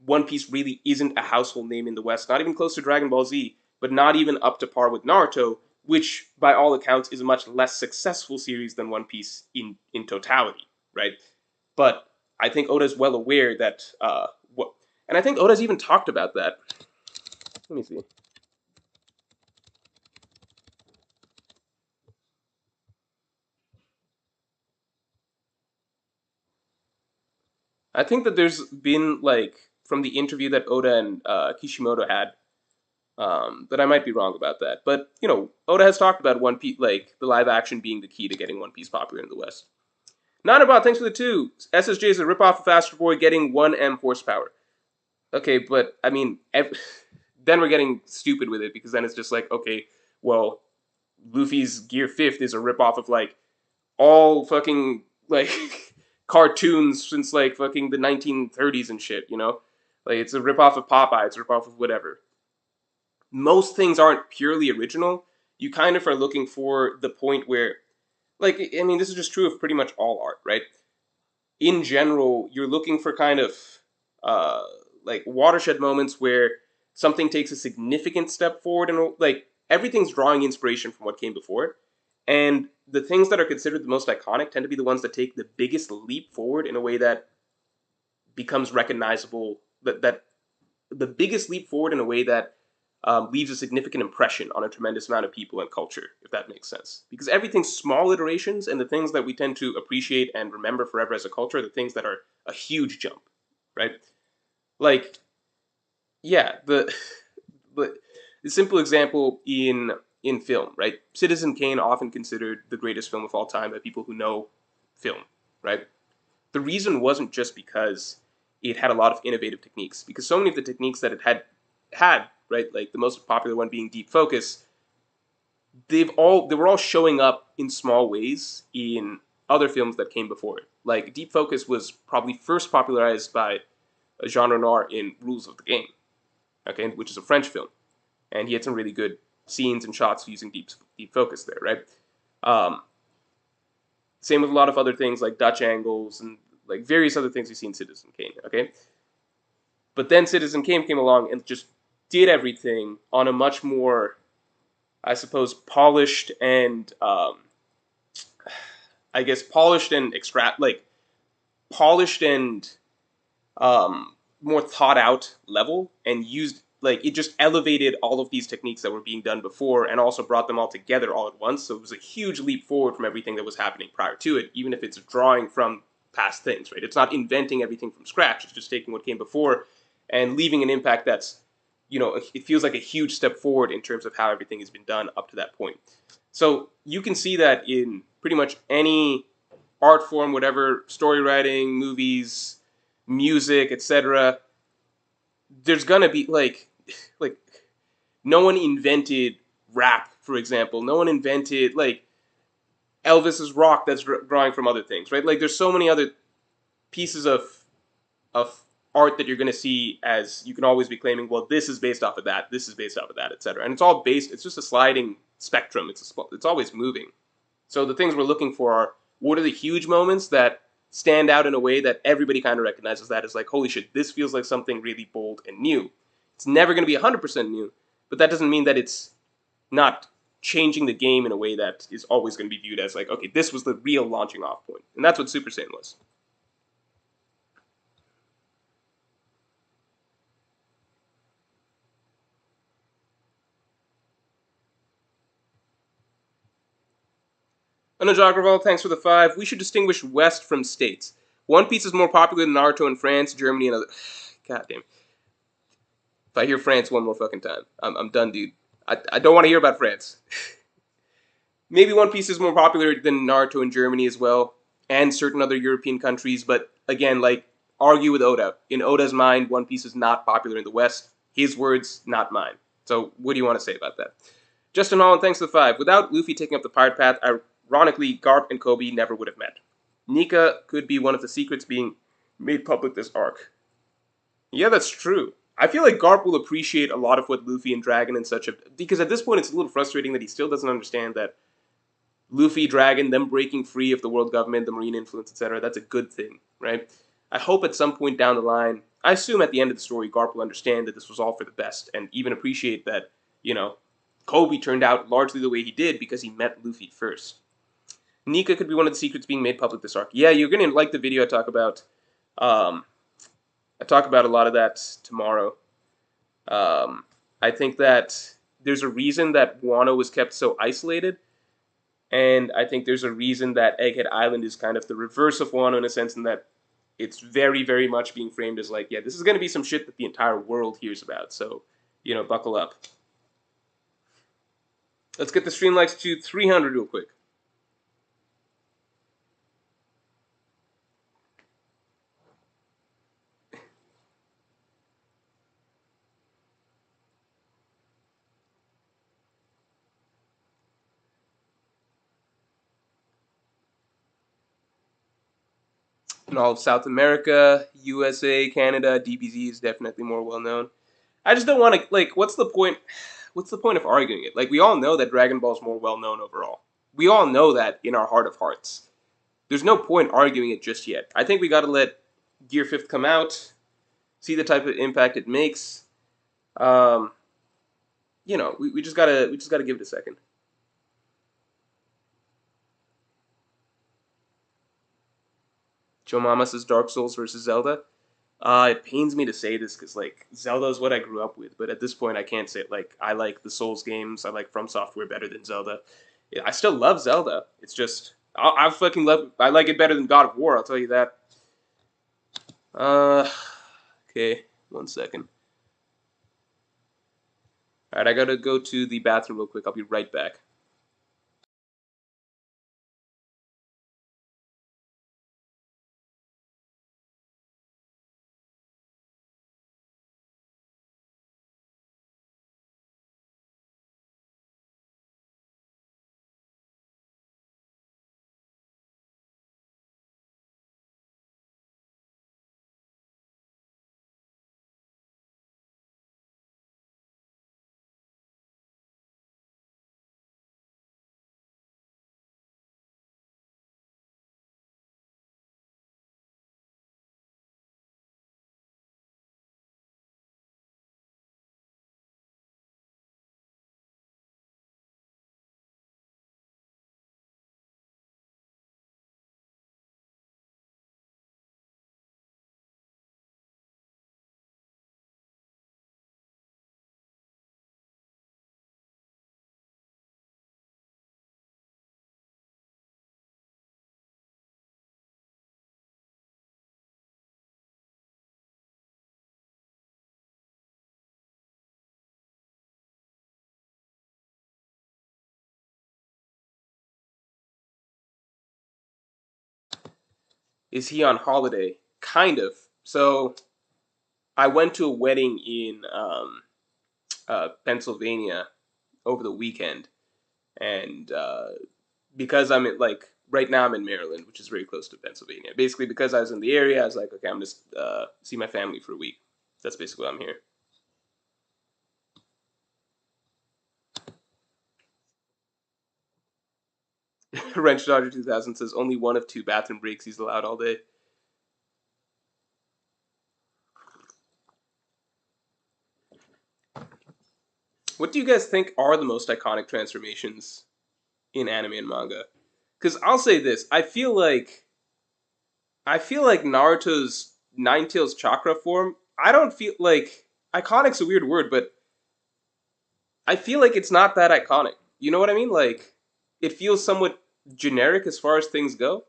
S1: One Piece really isn't a household name in the West, not even close to Dragon Ball Z. but not even up to par with Naruto, which by all accounts is a much less successful series than One Piece in totality, right? But I think Oda's well aware that what, and I think Oda's even talked about that. Let me see. I think that there's been like from the interview that Oda and Kishimoto had. But I might be wrong about that. But Oda has talked about One Piece, like the live action being the key to getting One Piece popular in the West. Not about thanks for the two. SSJ is a ripoff of Astro Boy getting 1M horsepower. Okay, but I mean, then we're getting stupid with it because then it's just like, okay, well, Luffy's Gear Fifth is a ripoff of like all fucking like cartoons since like fucking the 1930s and shit, you know? Like it's a ripoff of Popeye, it's a ripoff of whatever. Most things aren't purely original. You kind of are looking for the point where, like, I mean, this is just true of pretty much all art, right? In general, you're looking for kind of uh, like watershed moments where something takes a significant step forward, and like everything's drawing inspiration from what came before it. And the things that are considered the most iconic tend to be the ones that take the biggest leap forward in a way that becomes recognizable. That the biggest leap forward in a way that leaves a significant impression on a tremendous amount of people and culture, if that makes sense. Because everything's small iterations, and the things that we tend to appreciate and remember forever as a culture are the things that are a huge jump, right? Like, yeah, the, the simple example in film, right? Citizen Kane often considered the greatest film of all time by people who know film, right? The reason wasn't just because it had a lot of innovative techniques, because so many of the techniques that it had, right, like the most popular one being deep focus, they were all showing up in small ways in other films that came before it. Like deep focus was probably first popularized by Jean Renoir in Rules of the Game, okay, which is a French film, and he had some really good scenes and shots using deep focus there, right? Um, Same with a lot of other things like Dutch angles and like various other things you see in Citizen Kane, okay? But then Citizen Kane came along and just did everything on a much more, I suppose, polished and I guess polished and extract like polished and more thought out level, and used like it just elevated all of these techniques that were being done before and also brought them all together all at once. So it was a huge leap forward from everything that was happening prior to it, even if it's drawing from past things, right? It's not inventing everything from scratch. It's just taking what came before and leaving an impact that's, it feels like a huge step forward in terms of how everything has been done up to that point. So you can see that in pretty much any art form, whatever, story writing, movies, music, etc. There's gonna be like no one invented rap, for example. No one invented like Elvis's rock that's drawing from other things, right? Like there's so many other pieces of art that you're going to see as you can always be claiming, well, this is based off of that, this is based off of that, etc. And it's all based. It's just a sliding spectrum. It's always moving. So the things we're looking for are what are the huge moments that stand out in a way that everybody kind of recognizes that as like, holy shit, this feels like something really bold and new. It's never going to be 100% new, but that doesn't mean that it's not changing the game in a way that is always going to be viewed as like, okay, this was the real launching off point. And that's what Super Saiyan was. Anuj Agrawal, thanks for the five. We should distinguish West from states. One Piece is more popular than Naruto in France, Germany, and other. God damn. If I hear France one more fucking time, I'm done, dude. I don't want to hear about France. Maybe One Piece is more popular than Naruto in Germany as well, and certain other European countries, but again, like, argue with Oda. In Oda's mind, One Piece is not popular in the West. His words, not mine. So, what do you want to say about that? Justin Holland, thanks for the five. Without Luffy taking up the pirate path, ironically, Garp and Koby never would have met. Nika could be one of the secrets being made public this arc. Yeah, that's true. I feel like Garp will appreciate a lot of what Luffy and Dragon and such have, because at this point it's a little frustrating that he still doesn't understand that Luffy, Dragon, them breaking free of the world government, the marine influence, etc. That's a good thing, right? I hope at some point down the line, I assume at the end of the story, Garp will understand that this was all for the best and even appreciate that you know, Koby turned out largely the way he did because he met Luffy first. Nika could be one of the secrets being made public this arc. Yeah, you're gonna like the video I talk about. Um, I talk about a lot of that tomorrow. Um, I think that there's a reason that Wano was kept so isolated, and I think there's a reason that Egghead Island is kind of the reverse of Wano in a sense, in that it's very, very much being framed as like, yeah, this is going to be some shit that the entire world hears about. So, buckle up. Let's get the stream likes to 300 real quick. In all of South America, USA, Canada, DBZ is definitely more well known. I just don't want to like. What's the point? What's the point of arguing it? Like we all know that Dragon Ball is more well known overall. We all know that in our heart of hearts. There's no point arguing it just yet. I think we got to let Gear Fifth come out, see the type of impact it makes. Um, we just gotta give it a second. Joe Mama says Dark Souls versus Zelda. It pains me to say this because like Zelda is what I grew up with, but at this point I can't say it. Like I like the Souls games. I like From Software better than Zelda. Yeah, I still love Zelda. It's just I fucking love. I like it better than God of War. I'll tell you that. Uh, okay, 1 second. All right, I gotta go to the bathroom real quick. I'll be right back. Is he on holiday? Kind of. So I went to a wedding in Pennsylvania over the weekend, and because I'm in, like right now I'm in Maryland, which is very close to Pennsylvania. Basically, because I was in the area, I was like, okay, I'm just see my family for a week. That's basically why I'm here. Wrench Dodger 2000 says only one of two bathroom breaks he's allowed all day. What do you guys think are the most iconic transformations in anime and manga? Because I'll say this, I feel like Naruto's Nine Tails chakra form. I don't feel like iconic's a weird word, but I feel like it's not that iconic. You know what I mean? Like it feels somewhat generic as far as things go.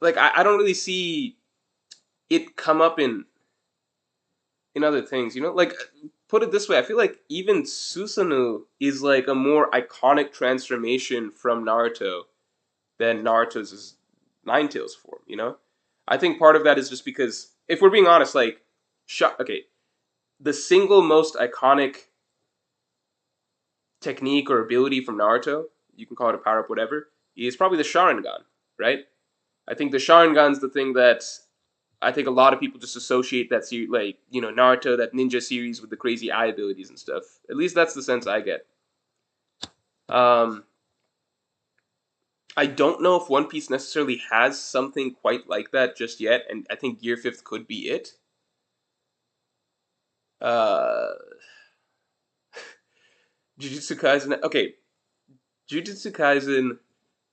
S1: Like I don't really see it come up in other things. Like put it this way, I feel like even Susanoo is like a more iconic transformation from Naruto than Naruto's Nine Tails form. I think part of that is just because if we're being honest, like, okay, the single most iconic technique or ability from Naruto, you can call it a power up, whatever, is probably the Sharingan, right? I think the Sharingan's the thing that I think a lot of people just associate that series, like Naruto, that ninja series with the crazy eye abilities and stuff. At least that's the sense I get. Um, I don't know if One Piece necessarily has something quite like that just yet, and I think Gear Fifth could be it. Uh, Jujutsu Kaisen. Okay, Jujutsu Kaisen.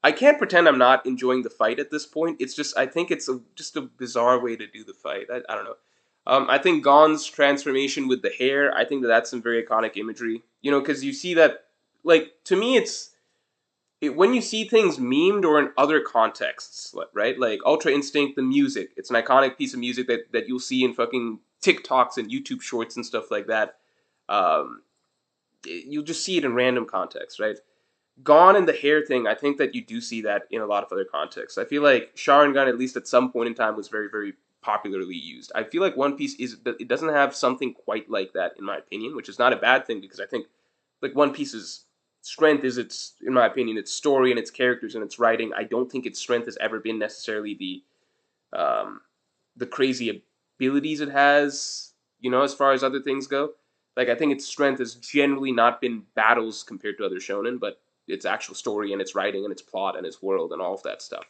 S1: I can't pretend I'm not enjoying the fight at this point. It's just I think it's just a bizarre way to do the fight. I don't know. I think Gon's transformation with the hair. I think that that's some very iconic imagery. You know, because you see that. Like to me, when you see things memed or in other contexts, right? Like Ultra Instinct, the music. It's an iconic piece of music that you'll see in fucking TikToks and YouTube Shorts and stuff like that. Um, you'll just see it in random contexts, right? Gone and the hair thing, I think that you do see that in a lot of other contexts. I feel like Sharingan, at least at some point in time, was very, very popularly used. I feel like One Piece it doesn't have something quite like that in my opinion, which is not a bad thing because I think like One Piece's strength is its, in my opinion, its story and its characters and its writing. I don't think its strength has ever been necessarily um, the crazy abilities it has, you know, as far as other things go. Like I think its strength has generally not been battles compared to other shonen, but its actual story and its writing and its plot and its world and all of that stuff.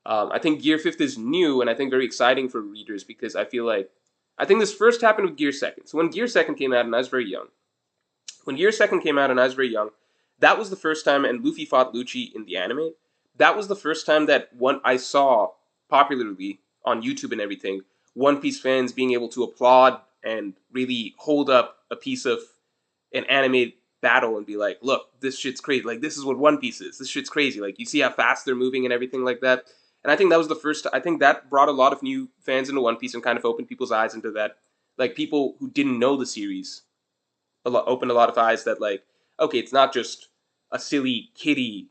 S1: I think Gear Fifth is new and I think very exciting for readers because I think this first happened with Gear Second. So when Gear Second came out and I was very young, when Gear Second came out and I was very young, that was the first time, and Luffy fought Lucci in the anime. That was the first time that one I saw popularly on YouTube and everything, One Piece fans being able to applaud and really hold up a piece of an anime battle and be like, "Look, this shit's crazy. Like this is what One Piece is. This shit's crazy. Like you see how fast they're moving and everything like that." And I think that was the first. I think that brought a lot of new fans into One Piece and kind of opened people's eyes into that. Like people who didn't know the series opened a lot of eyes that like, okay, it's not just a silly kiddie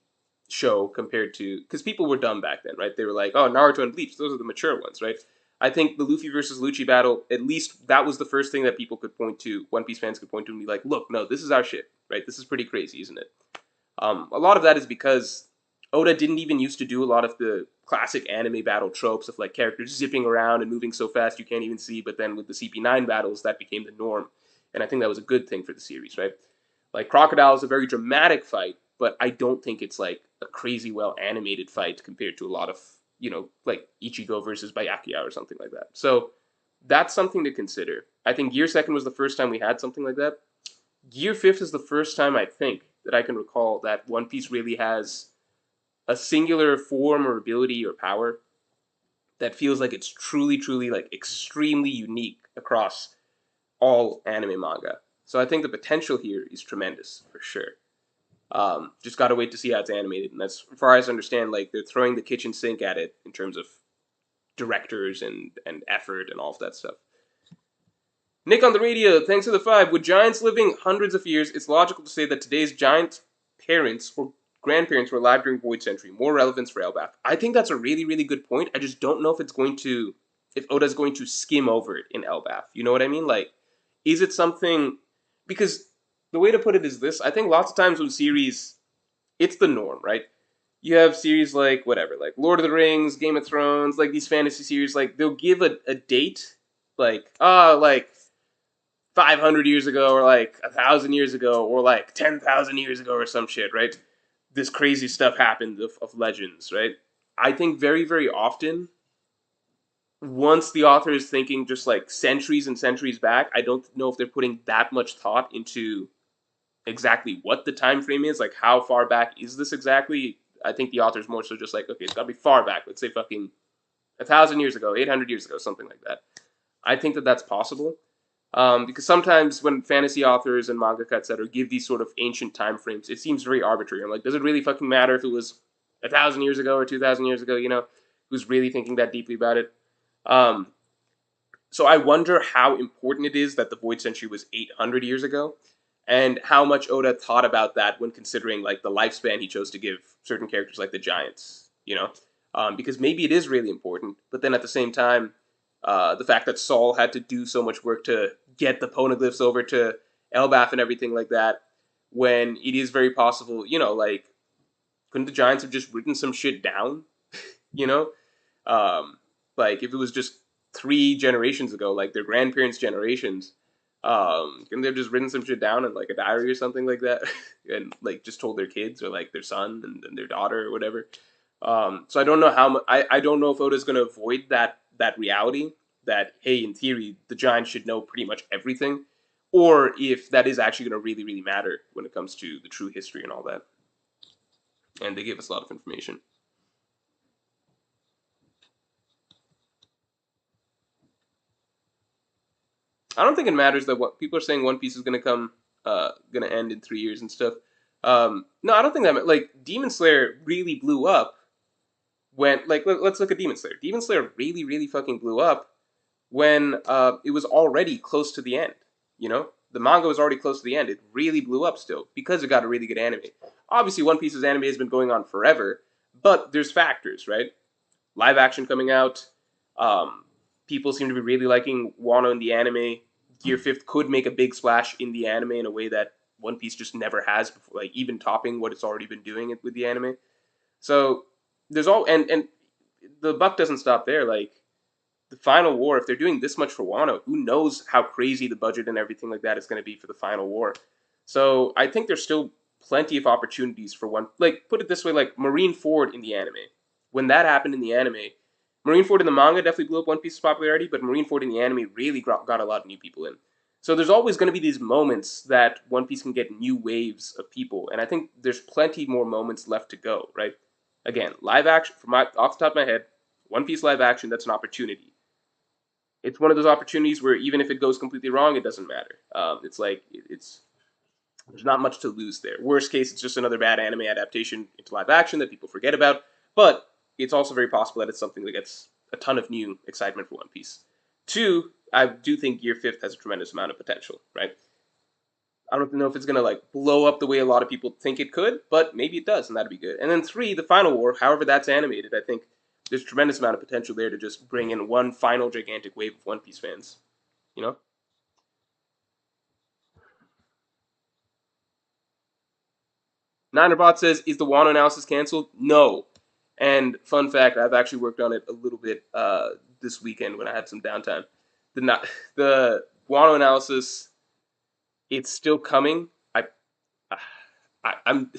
S1: show compared to because people were dumb back then, right? They were like, oh, Naruto and Bleach, those are the mature ones, right? I think the Luffy versus Lucci battle, at least that was the first thing that people could point to, One Piece fans could point to and be like, look, no, this is our shit, right? This is pretty crazy, isn't it? A lot of that is because Oda didn't even used to do a lot of the classic anime battle tropes of like characters zipping around and moving so fast you can't even see, but then with the CP9 battles, that became the norm. And I think that was a good thing for the series, right? Like Crocodile is a very dramatic fight, but I don't think it's like a crazy well animated fight compared to a lot of, you know, like Ichigo versus Byakuya or something like that. So that's something to consider. I think Gear Second was the first time we had something like that. Gear Fifth is the first time I think that I can recall that One Piece really has a singular form or ability or power that feels like it's truly, truly like extremely unique across all anime manga. So I think the potential here is tremendous for sure. Just gotta wait to see how it's animated, and as far as I understand, like they're throwing the kitchen sink at it in terms of directors and effort and all of that stuff. Nick on the radio, thanks for the five. With giants living hundreds of years, it's logical to say that today's giant parents or grandparents were alive during Void Century. More relevance for Elbaf. I think that's a really, really good point. I just don't know if if Oda's going to skim over it in Elbaf. You know what I mean? Like, is it something? Because the way to put it is this: I think lots of times when series, it's the norm, right? You have series like whatever, like Lord of the Rings, Game of Thrones, like these fantasy series, like they'll give a date, like 500 years ago or like 1,000 years ago or like 10,000 years ago or some shit, right? This crazy stuff happened of legends, right? I think very, very often, once the author is thinking just like centuries and centuries back, I don't know if they're putting that much thought into exactly what the time frame is, like how far back is this exactly. I think the author's more so just like, okay, it's gotta be far back. Let's say fucking 1,000 years ago, 800 years ago, something like that. I think that that's possible. Because sometimes when fantasy authors and mangaka etc. give these sort of ancient time frames, it seems very arbitrary. I'm like, does it really fucking matter if it was 1,000 years ago or 2,000 years ago? You know, who's really thinking that deeply about it? Um, so I wonder how important it is that the Void Century was 800 years ago, and how much Oda thought about that when considering like the lifespan he chose to give certain characters like the Giants. You know, because maybe it is really important, but then at the same time, the fact that Saul had to do so much work to get the poneglyphs over to Elbaf and everything like that, when it is very possible, you know, like couldn't the Giants have just written some shit down? You know, um, like if it was just 3 generations ago, like their grandparents' generations, couldn't they have just written some shit down in like a diary or something like that, and like just told their kids or like their son and their daughter or whatever. So I don't know how I don't know if Oda's going to avoid that reality that hey, in theory, the Giants should know pretty much everything, or if that is actually going to really, really matter when it comes to the true history and all that. And they gave us a lot of information. I don't think it matters that what people are saying One Piece is gonna end in 3 years and stuff. No, I don't think that like Demon Slayer really blew up when let's look at Demon Slayer. Demon Slayer really, really fucking blew up when it was already close to the end. You know, the manga was already close to the end. It really blew up still because it got a really good anime. Obviously, One Piece's anime has been going on forever, but there's factors, right? Live action coming out. Um, People seem to be really liking Wano in the anime. Gear Fifth could make a big splash in the anime in a way that One Piece just never has before, like even topping what it's already been doing with the anime. So there's all and the buck doesn't stop there. Like the final war, if they're doing this much for Wano, who knows how crazy the budget and everything like that is going to be for the final war. So I think there's still plenty of opportunities for one. Like put it this way, like Marineford in the anime. When that happened in the anime, Marineford in the manga definitely blew up One Piece's popularity, but Marineford in the anime really got a lot of new people in. So there's always going to be these moments that One Piece can get new waves of people, and I think there's plenty more moments left to go. Right? Again, live action. Off the top of my head, One Piece live action. That's an opportunity. It's one of those opportunities where even if it goes completely wrong, it doesn't matter. It's like it's there's not much to lose there. Worst case, it's just another bad anime adaptation into live action that people forget about. But it's also very possible that it's something that gets a ton of new excitement for One Piece. Two, I do think Gear Fifth has a tremendous amount of potential. Right? I don't know if it's gonna like blow up the way a lot of people think it could, but maybe it does, and that'd be good. And then three, the final war, however that's animated, I think there's a tremendous amount of potential there to just bring in one final gigantic wave of One Piece fans. You know, Ninerbot says, "Is the Wano analysis canceled?" No. And fun fact, I've actually worked on it a little bit this weekend when I had some downtime. The the Wano analysis, it's still coming. I'm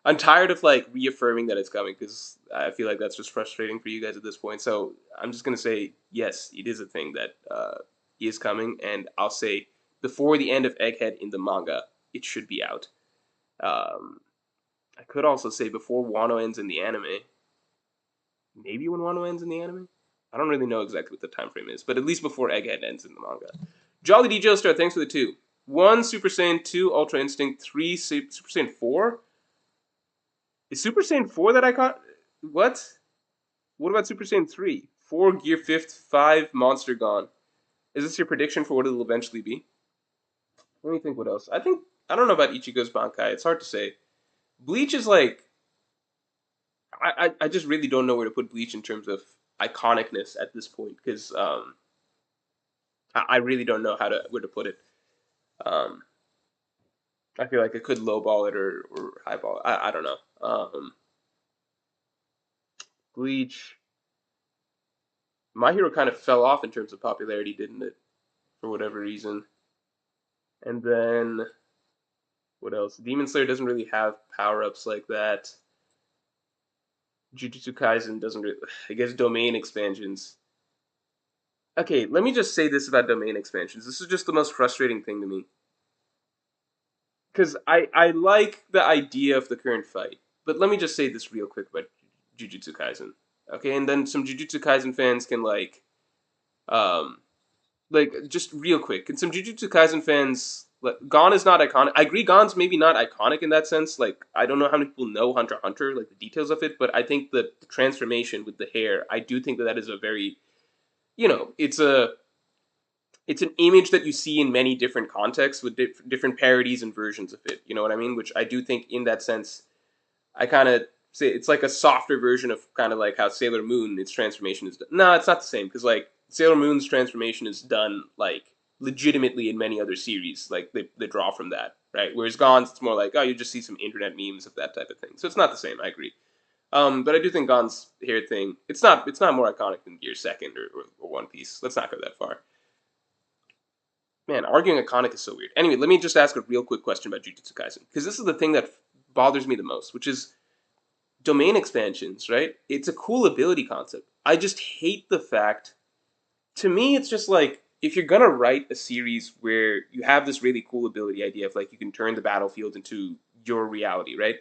S1: I'm tired of like reaffirming that it's coming because I feel like that's just frustrating for you guys at this point. So I'm just gonna say yes, it is a thing that is coming, and I'll say before the end of Egghead in the manga, it should be out. Um, I could also say before Wano ends in the anime, maybe when Wano ends in the anime. I don't really know exactly what the time frame is, but at least before Egghead ends in the manga. Jolly D Joestar, thanks for the two. One Super Saiyan, two Ultra Instinct, three Super Saiyan 4. Is Super Saiyan 4 that I caught? What? What about Super Saiyan 3? 4 Gear 5th, 5 Monster Gone. Is this your prediction for what it'll eventually be? Let me think what else. I don't know about Ichigo's Bankai. It's hard to say. Bleach is like, I just really don't know where to put Bleach in terms of iconicness at this point because I really don't know where to put it. Um, I feel like I could lowball it or highball it. I don't know. Bleach, My Hero kind of fell off in terms of popularity, didn't it? For whatever reason. And then what else? Demon Slayer doesn't really have power ups like that. Jujutsu Kaisen doesn't really. I guess domain expansions. Okay, let me just say this about domain expansions. This is just the most frustrating thing to me. Because I like the idea of the current fight. But let me just say this real quick about Jujutsu Kaisen. Okay, and then some Jujutsu Kaisen fans can um, just real quick, can some Jujutsu Kaisen fans? Gon is not iconic. I agree, Gon's maybe not iconic in that sense. Like, I don't know how many people know Hunter x Hunter, like the details of it, but I think that the transformation with the hair, I do think that that is a very, it's an image that you see in many different contexts with different parodies and versions of it. You know what I mean? Which I do think, in that sense, I kind of say it's like a softer version of kind of like how Sailor Moon its transformation is done. No, it's not the same because like Sailor Moon's transformation is done like legitimately in many other series. Like they draw from that, right? Whereas Gon's it's more like you just see some internet memes of that type of thing. So it's not the same. I agree. But I do think Gon's hair thing it's not more iconic than Gear Second or One Piece. Let's not go that far. Man, arguing iconic is so weird. Anyway, let me just ask a real quick question about Jujutsu Kaisen because this is the thing that bothers me the most, which is domain expansions, right? It's a cool ability concept. I just hate the fact. To me, it's just like if you're gonna write a series where you have this really cool ability idea of like you can turn the battlefield into your reality, right?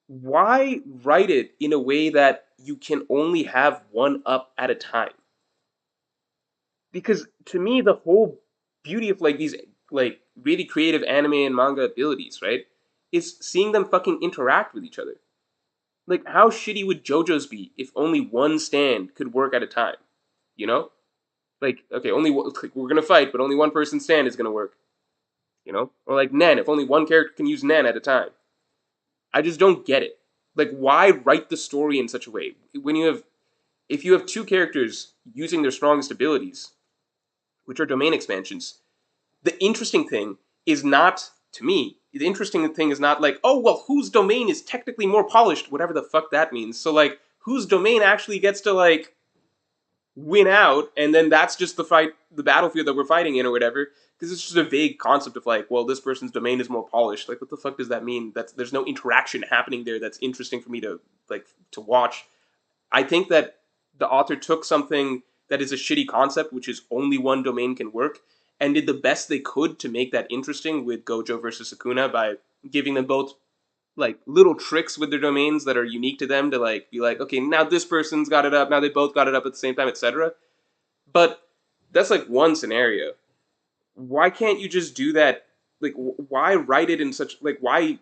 S1: Why write it in a way that you can only have one up at a time? Because to me, the whole beauty of like these like really creative anime and manga abilities, right, is seeing them fucking interact with each other. Like, how shitty would JoJo's be if only one stand could work at a time? You know, like okay, like, we're gonna fight, but only one person's stand is gonna work. You know, or like Nen, if only one character can use Nen at a time. I just don't get it. Like, why write the story in such a way when you have if you have two characters using their strongest abilities, which are domain expansions? The interesting thing is not to me. The interesting thing is not like, oh well, whose domain is technically more polished, whatever the fuck that means. So like, whose domain actually gets to like win out, and then that's just the fight, the battlefield that we're fighting in, or whatever. Because it's just a vague concept of like, well, this person's domain is more polished. Like, what the fuck does that mean? That's there's no interaction happening there that's interesting for me to like to watch. I think that the author took something that is a shitty concept, which is only one domain can work, and did the best they could to make that interesting with Gojo versus Sukuna by giving them both like little tricks with their domains that are unique to them to like be like, okay, now this person's got it up, now they both got it up at the same time, etc. But that's like one scenario. Why can't you just do that? Like, why write it in such like why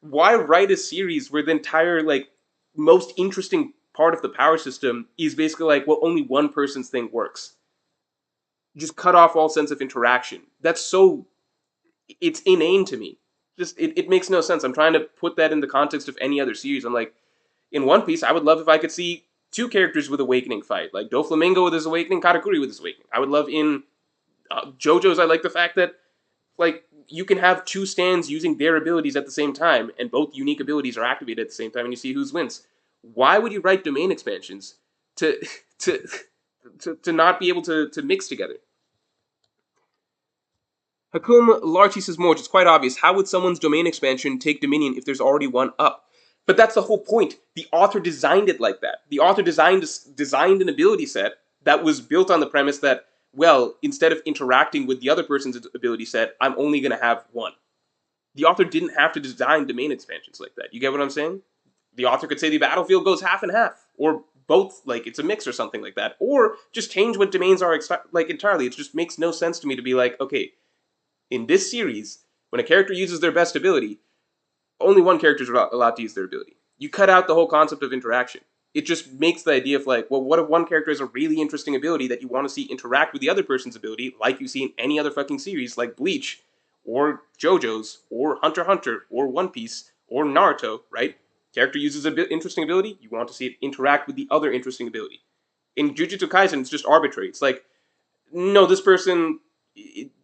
S1: why write a series where the entire like most interesting part of the power system is basically like, well, only one person's thing works. Just cut off all sense of interaction. That's so it's inane to me. Just it makes no sense. I'm trying to put that in the context of any other series. I'm like, in One Piece, I would love if I could see two characters with awakening fight, like Doflamingo with his awakening, Katakuri with his awakening. I would love in JoJo's. I like the fact that like you can have two stands using their abilities at the same time, and both unique abilities are activated at the same time, and you see who's wins. Why would you write domain expansions to to to not be able to mix together? Hakum Larchi says Morj, it's quite obvious. How would someone's domain expansion take Dominion if there's already one up? But that's the whole point. The author designed it like that. The author designed an ability set that was built on the premise that, well, instead of interacting with the other person's ability set, I'm only going to have one. The author didn't have to design domain expansions like that. You get what I'm saying? The author could say the battlefield goes half and half, or both, like it's a mix or something like that, or just change what domains are like entirely. It just makes no sense to me to be like, okay, in this series, when a character uses their best ability, only one character is allowed to use their ability. You cut out the whole concept of interaction. It just makes the idea of like, well, what if one character has a really interesting ability that you want to see interact with the other person's ability, like you see in any other fucking series, like Bleach, or JoJo's, or Hunter x Hunter, or One Piece, or Naruto, right? Character uses an interesting ability, you want to see it interact with the other interesting ability. In Jujutsu Kaisen, it's just arbitrary. It's like, no, this person,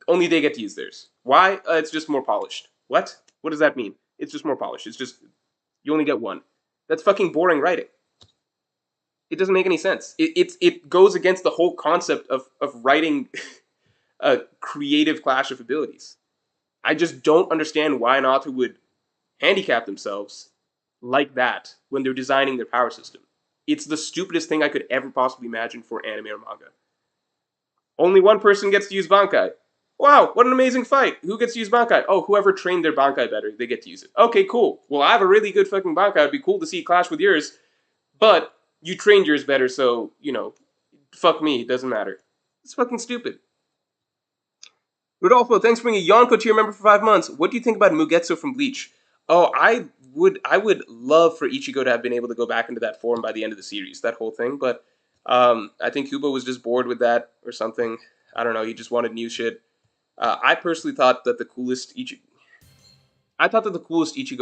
S1: only they get to use theirs. Why? It's just more polished. What? What does that mean? It's just more polished. It's just you only get one. That's fucking boring writing. It doesn't make any sense. It goes against the whole concept of writing a creative clash of abilities. I just don't understand why an author would handicap themselves like that when they're designing their power system. It's the stupidest thing I could ever possibly imagine for anime or manga. Only one person gets to use Bankai. Wow, what an amazing fight. Who gets to use Bankai? Oh, whoever trained their Bankai better, they get to use it. Okay, cool. Well, I have a really good fucking Bankai. It'd be cool to see it clash with yours. But you trained yours better, so, fuck me. It doesn't matter. It's fucking stupid. Rodolfo, thanks for being a Yonko tier member for 5 months. What do you think about Mugetsu from Bleach? Oh, I would love for Ichigo to have been able to go back into that form by the end of the series, that whole thing, but I think Kubo was just bored with that or something. I don't know, he just wanted new shit. I personally thought that the coolest Ichigo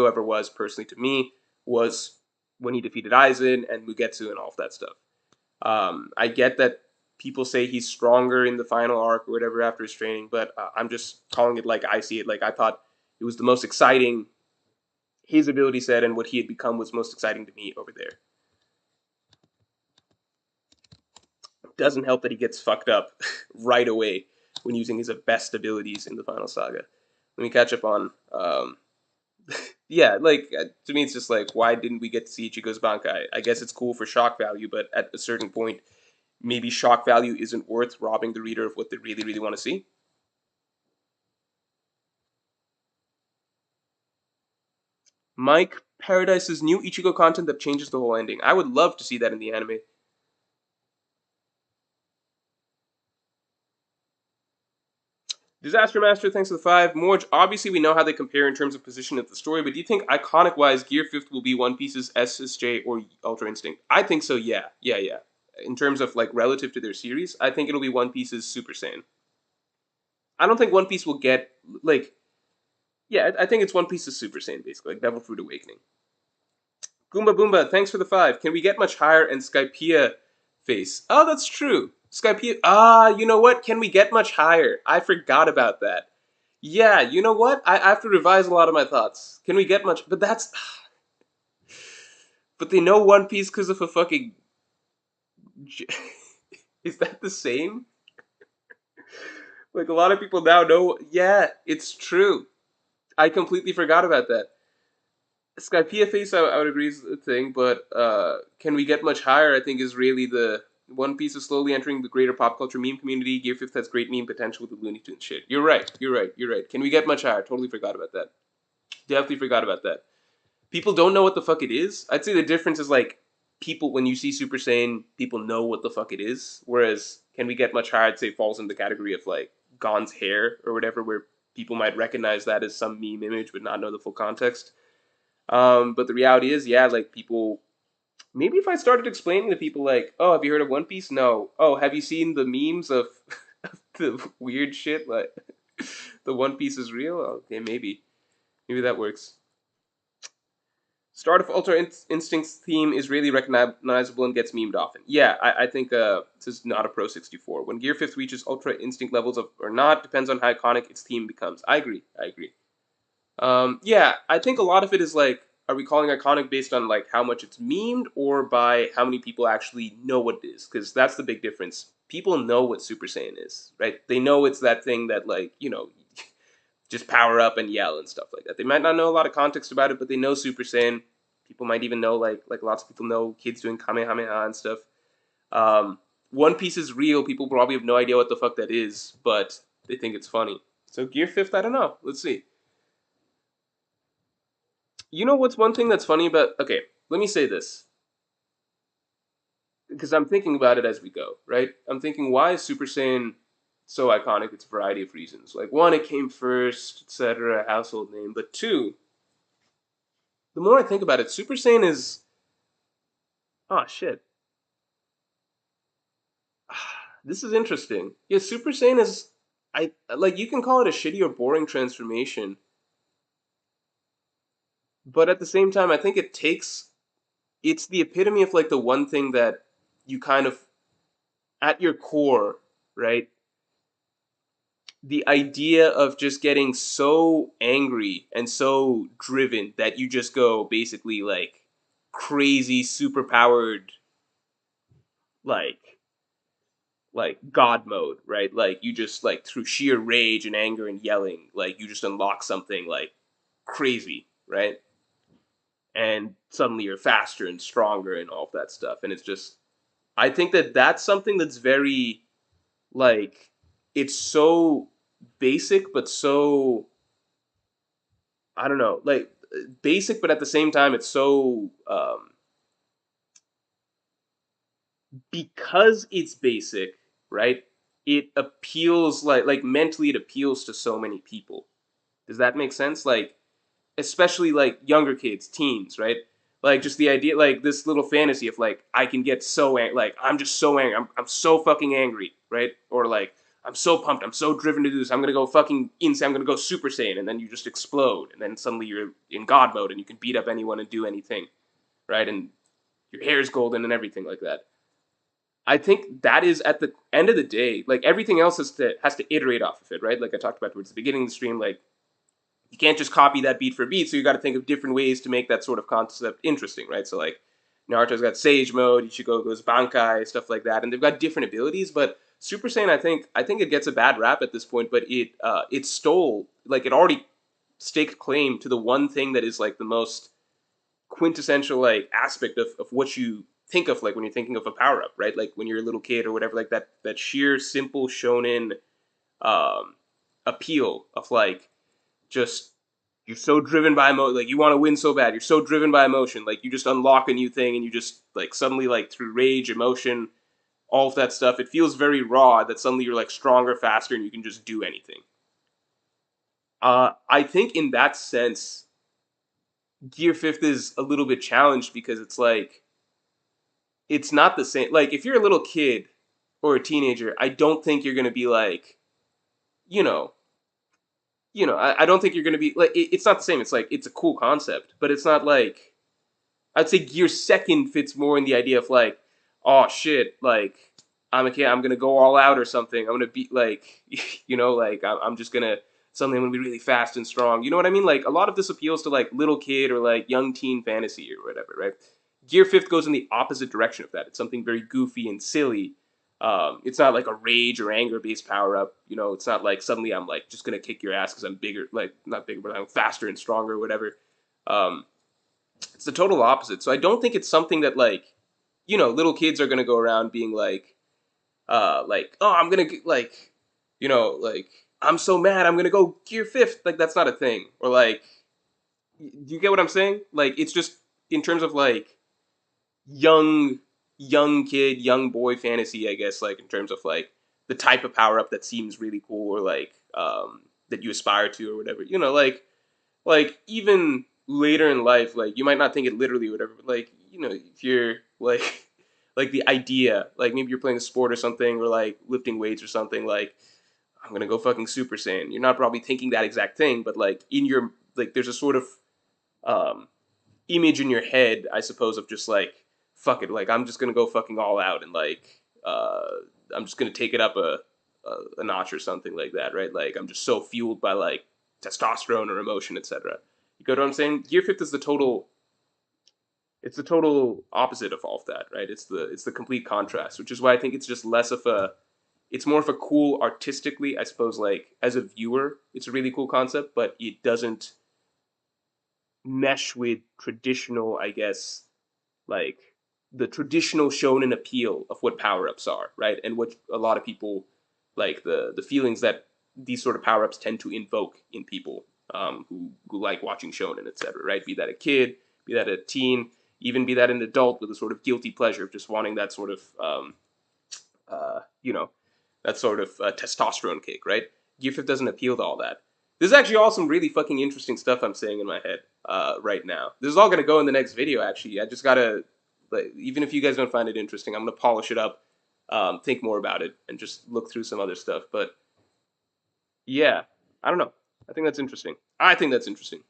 S1: ever was, personally to me, was when he defeated Aizen and Mugetsu and all of that stuff. I get that people say he's stronger in the final arc or whatever after his training, but I'm just calling it like I see it. Like I thought it was the most exciting. His ability set and what he had become was most exciting to me over there. Doesn't help that he gets fucked up right away when using his best abilities in the final saga. Let me catch up on. Yeah, like to me, it's just like, why didn't we get to see Ichigo's Bankai? I guess it's cool for shock value, but at a certain point, maybe shock value isn't worth robbing the reader of what they really, really want to see. Mike Paradise's new Ichigo content that changes the whole ending. I would love to see that in the anime. Disaster Master, thanks for the five. Morj, obviously we know how they compare in terms of position of the story, but do you think iconic wise Gear Fifth will be One Piece's SSJ or Ultra Instinct? I think so, yeah. Yeah, yeah. In terms of like relative to their series, I think it'll be One Piece's Super Saiyan. I don't think One Piece will get like yeah, I think it's One Piece's Super Saiyan basically, like Devil Fruit Awakening. Goomba Boomba, thanks for the five. Can we get much higher and Skypea face? Oh, that's true. Skypea. You know what? Can we get much higher? I forgot about that. Yeah, you know what? I have to revise a lot of my thoughts. Can we get much? But that's. But they know One Piece because of a fucking. Is that the same? Like a lot of people now know. Yeah, it's true. I completely forgot about that. Skypea face, I would agree is a thing, but can we get much higher? I think is really the One Piece is slowly entering the greater pop culture meme community. Gear Fifth has great meme potential with the Looney Tunes shit. You're right. You're right. You're right. Can we get much higher? Totally forgot about that. Definitely forgot about that. People don't know what the fuck it is. I'd say the difference is like people when you see Super Saiyan, people know what the fuck it is. Whereas can we get much higher? I'd say falls in the category of like Gon's hair or whatever, where people might recognize that as some meme image but not know the full context. But the reality is, yeah, like people. Maybe if I started explaining to people, like, oh, have you heard of One Piece? No. Oh, have you seen the memes of the weird shit? Like, the One Piece is real? Okay, maybe. Maybe that works. Start of Ultra Instinct's theme is really recognizable and gets memed often. Yeah, I think this is not a Pro 64. When Gear 5th reaches Ultra Instinct levels of or not depends on how iconic its theme becomes. I agree. I agree. Yeah, I think a lot of it is like, are we calling iconic based on like how much it's memed or by how many people actually know what it is? Because that's the big difference. People know what Super Saiyan is, right? They know it's that thing that like just power up and yell and stuff like that. They might not know a lot of context about it, but they know Super Saiyan. People might even know like lots of people know kids doing Kamehameha and stuff. Um, One Piece is real. People probably have no idea what the fuck that is, but they think it's funny. So Gear Fifth, I don't know. Let's see. You know what's one thing that's funny about? Okay, let me say this because I'm thinking about it as we go. Right? I'm thinking why is Super Saiyan so iconic? It's a variety of reasons. Like one, it came first, etc., household name. But two, the more I think about it, Super Saiyan is oh shit. This is interesting. Yeah, Super Saiyan is I like you can call it a shitty or boring transformation, but at the same time, I think it's the epitome of like the one thing that you kind of at your core, right? The idea of just getting so angry and so driven that you just go basically like crazy super powered like god mode, right? Like you just like through sheer rage and anger and yelling, like you just unlock something like crazy, right? And suddenly you're faster and stronger and all of that stuff. And it's just I think that that's something that's very like it's so basic but so I don't know, like basic, but at the same time, it's so because it's basic, right? It appeals like mentally, it appeals to so many people. Does that make sense? Like especially like younger kids, teens, right? Like just the idea, like this little fantasy of like I can get so like I'm just so angry, I'm so fucking angry, right? Or like I'm so pumped, I'm so driven to do this, I'm gonna go fucking insane, I'm gonna go Super Saiyan, and then you just explode, and then suddenly you're in God mode and you can beat up anyone and do anything, right? And your hair is golden and everything like that. I think that is at the end of the day, like everything else has to iterate off of it, right? Like I talked about towards the beginning of the stream, like you can't just copy that beat for beat, so you got to think of different ways to make that sort of concept interesting, right? So like Naruto's got Sage Mode, Ichigo goes Bankai, stuff like that, and they've got different abilities. But Super Saiyan, I think it gets a bad rap at this point, but it stole like it already staked claim to the one thing that is like the most quintessential like aspect of what you think of like when you're thinking of a power up, right? Like when you're a little kid or whatever, like that sheer simple shonen um, appeal of like just you're so driven by like you want to win so bad, you're so driven by emotion, like you just unlock a new thing and you just like suddenly like through rage, emotion, all of that stuff, it feels very raw that suddenly you're like stronger, faster, and you can just do anything. I think in that sense, Gear Fifth is a little bit challenged because it's like it's not the same. Like if you're a little kid or a teenager, I don't think you're gonna be like, you know, I don't think you're gonna be like. It's not the same. It's like it's a cool concept, but it's not like I'd say Gear Second fits more in the idea of like, oh shit, like I'm a kid, I'm gonna go all out or something. I'm gonna be like, like I'm just gonna suddenly I'm gonna be really fast and strong. You know what I mean? Like a lot of this appeals to like little kid or like young teen fantasy or whatever, right? Gear Fifth goes in the opposite direction of that. It's something very goofy and silly. It's not like a rage or anger based power up. It's not like suddenly I'm like just gonna kick your ass because I'm bigger, like not bigger, but I'm faster and stronger or whatever. Um, it's the total opposite. So I don't think it's something that like, little kids are gonna go around being like, oh, I'm gonna like, like I'm so mad, I'm gonna go Gear Fifth. Like that's not a thing. Or like, do you get what I'm saying? Like it's just in terms of like young, young kid, young boy fantasy, I guess. Like in terms of like the type of power up that seems really cool or like that you aspire to or whatever. Like even later in life, like you might not think it literally or whatever, but like if you're like like the idea, like maybe you're playing a sport or something, or like lifting weights or something, like I'm gonna go fucking Super Saiyan. You're not probably thinking that exact thing, but like in your like there's a sort of um, image in your head, I suppose, of just like fuck it, like I'm just gonna go fucking all out and like I'm just gonna take it up a notch or something like that, right? Like I'm just so fueled by like testosterone or emotion, etc. You get what I'm saying? Gear Fifth is the total opposite of all of that, right? It's the complete contrast, which is why I think it's just less of a it's more of a cool artistically, I suppose, like as a viewer, it's a really cool concept, but it doesn't mesh with traditional, I guess, like the traditional shonen appeal of what power ups are, right? And what a lot of people like the feelings that these sort of power ups tend to invoke in people who like watching shonen, etc. Right? Be that a kid, be that a teen, even be that an adult with a sort of guilty pleasure of just wanting that sort of uh, you know that sort of testosterone kick, right? Gear Fifth doesn't appeal to all that. This is actually all some really fucking interesting stuff I'm saying in my head right now. This is all gonna go in the next video. Actually, I just gotta, like, even if you guys don't find it interesting, I'm gonna polish it up, think more about it, and just look through some other stuff. But yeah, I don't know. I think that's interesting. I think that's interesting.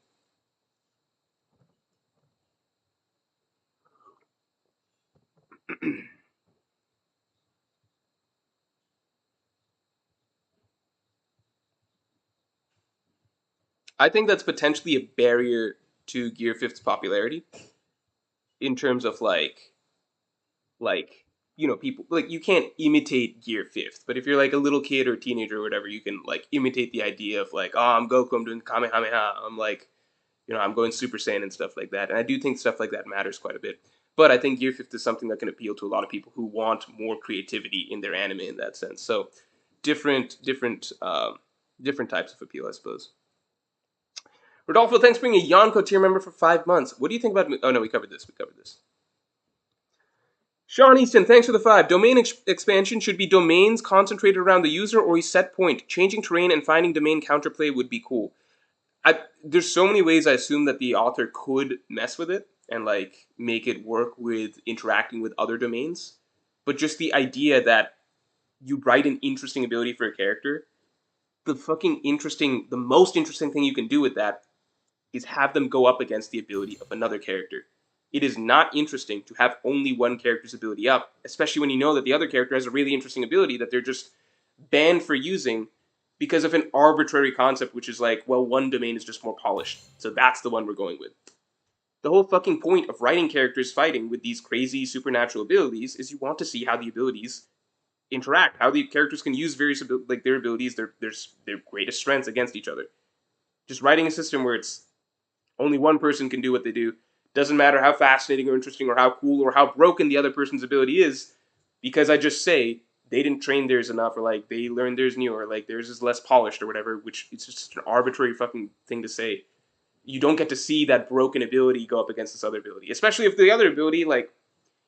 S1: I think that's potentially a barrier to Gear Fifth's popularity in terms of like people like you can't imitate Gear Fifth, but if you're like a little kid or teenager or whatever, you can like imitate the idea of like, oh, I'm Goku, I'm doing Kamehameha, I'm like, I'm going Super Saiyan and stuff like that. And I do think stuff like that matters quite a bit. But I think Gear Fifth is something that can appeal to a lot of people who want more creativity in their anime in that sense. So different types of appeal, I suppose. Rodolfo, thanks for being a Yonko tier member for 5 months. What do you think about? Oh no, we covered this. We covered this. Sean Easton, thanks for the 5. Domain expansion should be domains concentrated around the user or a set point. Changing terrain and finding domain counterplay would be cool. There's so many ways I assume that the author could mess with it and like make it work with interacting with other domains. But just the idea that you write an interesting ability for a character, the most interesting thing you can do with that is have them go up against the ability of another character. It is not interesting to have only one character's ability up, especially when you know that the other character has a really interesting ability that they're just banned for using because of an arbitrary concept, which is like, well, one domain is just more polished, so that's the one we're going with. The whole fucking point of writing characters fighting with these crazy supernatural abilities is you want to see how the abilities interact, how the characters can use various like their abilities, their greatest strengths against each other. Just writing a system where it's only one person can do what they do Doesn't matter how fascinating or interesting or how cool or how broken the other person's ability is, because I just say they didn't train theirs enough, or like they learned theirs new, or like theirs is less polished or whatever, which it's just an arbitrary fucking thing to say. You don't get to see that broken ability go up against this other ability, especially if the other ability, like,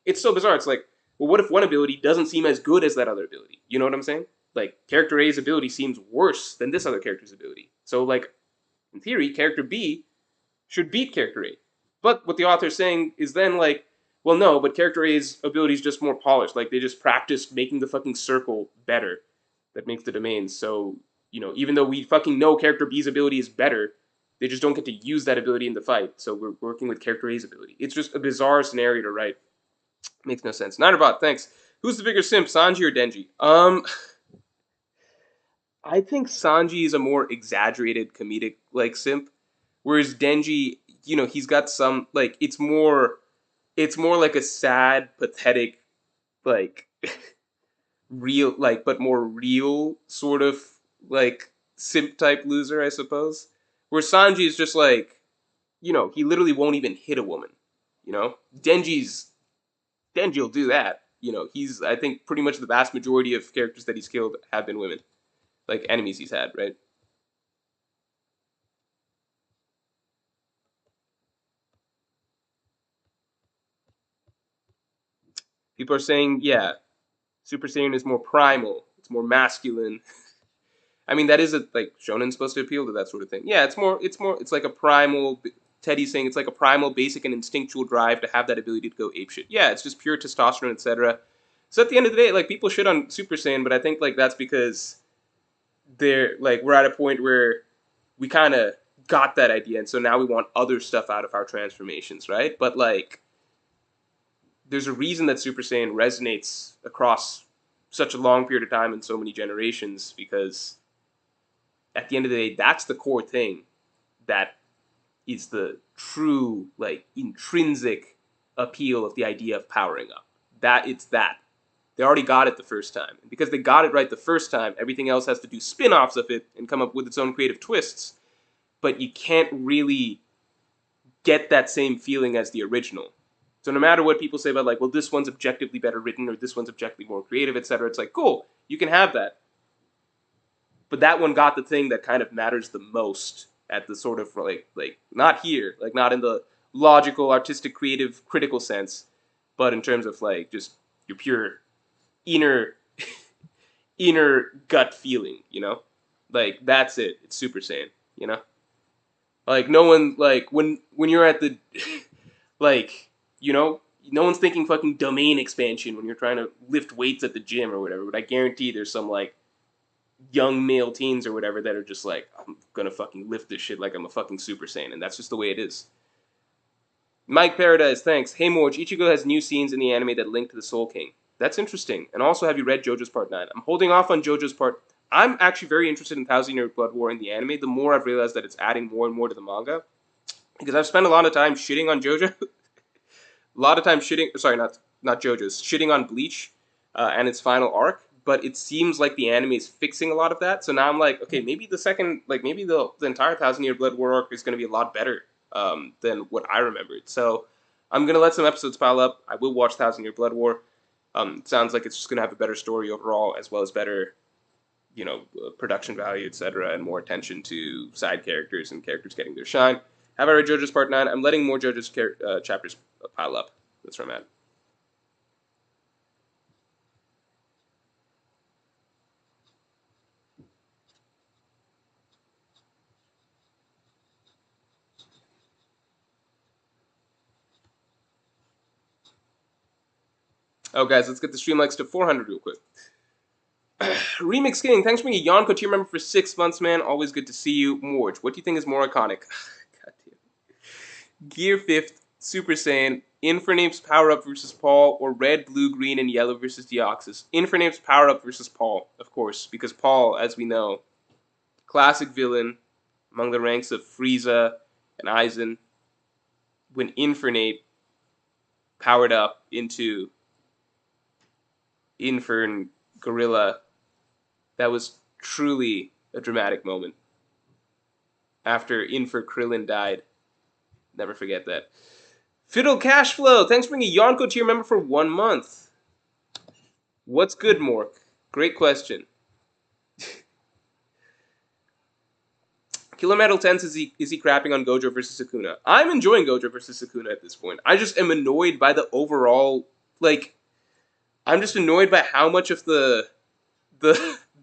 S1: it's so bizarre. It's like, well, what if one ability doesn't seem as good as that other ability? You know what I'm saying? Like, character A's ability seems worse than this other character's ability. So, like, in theory, character B should beat character A. But what the author's saying is then, like, well, no, but character A's ability is just more polished. Like, they just practiced making the fucking circle better that makes the domains. So, even though we fucking know character B's ability is better, they just don't get to use that ability in the fight. So we're working with character A's ability. It's just a bizarre scenario to write. Makes no sense. Ninerbot, thanks. Who's the bigger simp, Sanji or Denji? I think Sanji is a more exaggerated comedic like simp, whereas Denji, he's got some like it's more like a sad, pathetic, like real like but more real sort of like simp type loser, I suppose. Where Sanji is just like, he literally won't even hit a woman. Denji will do that. He's I think pretty much the vast majority of characters that he's killed have been women, like enemies he's had, right? People are saying, yeah, Super Saiyan is more primal, it's more masculine. I mean, that is like Shonen's supposed to appeal to that sort of thing. Yeah, it's like a primal. Teddy's saying it's like a primal, basic, and instinctual drive to have that ability to go apeshit. Yeah, it's just pure testosterone, etc. So at the end of the day, like people shit on Super Saiyan, but I think like that's because we're at a point where we kind of got that idea, and so now we want other stuff out of our transformations, right? But like, there's a reason that Super Saiyan resonates across such a long period of time and so many generations because at the end of the day, that's the core thing that is the true, like, intrinsic appeal of the idea of powering up. That. They already got it the first time. And because they got it right the first time, everything else has to do spin offs of it and come up with its own creative twists. But you can't really get that same feeling as the original. So no matter what people say about, like, well, this one's objectively better written or this one's objectively more creative, etc., it's like, cool, you can have that. But that one got the thing that kind of matters the most at the sort of like not here, like not in the logical, artistic, creative, critical sense, but in terms of like just your pure inner inner gut feeling, like that's it. It's Super Saiyan, you know. Like no one like when you're at the like no one's thinking fucking domain expansion when you're trying to lift weights at the gym or whatever. But I guarantee there's some like young male teens or whatever that are just like, I'm gonna fucking lift this shit like I'm a fucking Super Saiyan, and that's just the way it is. Mike Paradise, thanks. Hey Morj, Ichigo has new scenes in the anime that link to the Soul King. That's interesting. And also, have you read JoJo's Part 9? I'm holding off on JoJo's Part. I'm actually very interested in Thousand Year Blood War in the anime. The more I've realized that it's adding more and more to the manga, because I've spent a lot of time shitting on JoJo, a lot of time shitting. Sorry, not JoJo's, shitting on Bleach and its final arc. But it seems like the anime is fixing a lot of that. So now I'm like, okay, maybe the second, like maybe the entire Thousand Year Blood War arc is going to be a lot better than what I remembered. So I'm gonna let some episodes pile up. I will watch Thousand Year Blood War. It sounds like it's just gonna have a better story overall, as well as better, production value, etc., and more attention to side characters and characters getting their shine. Have I read JoJo's Part 9? I'm letting more JoJo's chapters pile up. That's where I'm at. Oh, guys, let's get the stream likes to 400 real quick. Remix King, thanks for being a Yonko tier member for 6 months, man. Always good to see you. Morj, what do you think is more iconic? God damn. Gear 5th, Super Saiyan, Infernape's Power Up versus Paul, or Red, Blue, Green, and Yellow versus Deoxys. Infernape's Power Up versus Paul, of course, because Paul, as we know, classic villain among the ranks of Frieza and Aizen. When Infernape powered up into Infern Gorilla, that was truly a dramatic moment. After Infer Krillin died. Never forget that. Fiddle Cashflow, thanks for bringing Yonko to your member for 1 month. What's good, Mork? Great question. Killer Metal 10 says, is he crapping on Gojo versus Sukuna? I'm enjoying Gojo versus Sukuna at this point. I just am annoyed by the overall, like, I'm just annoyed by how much of the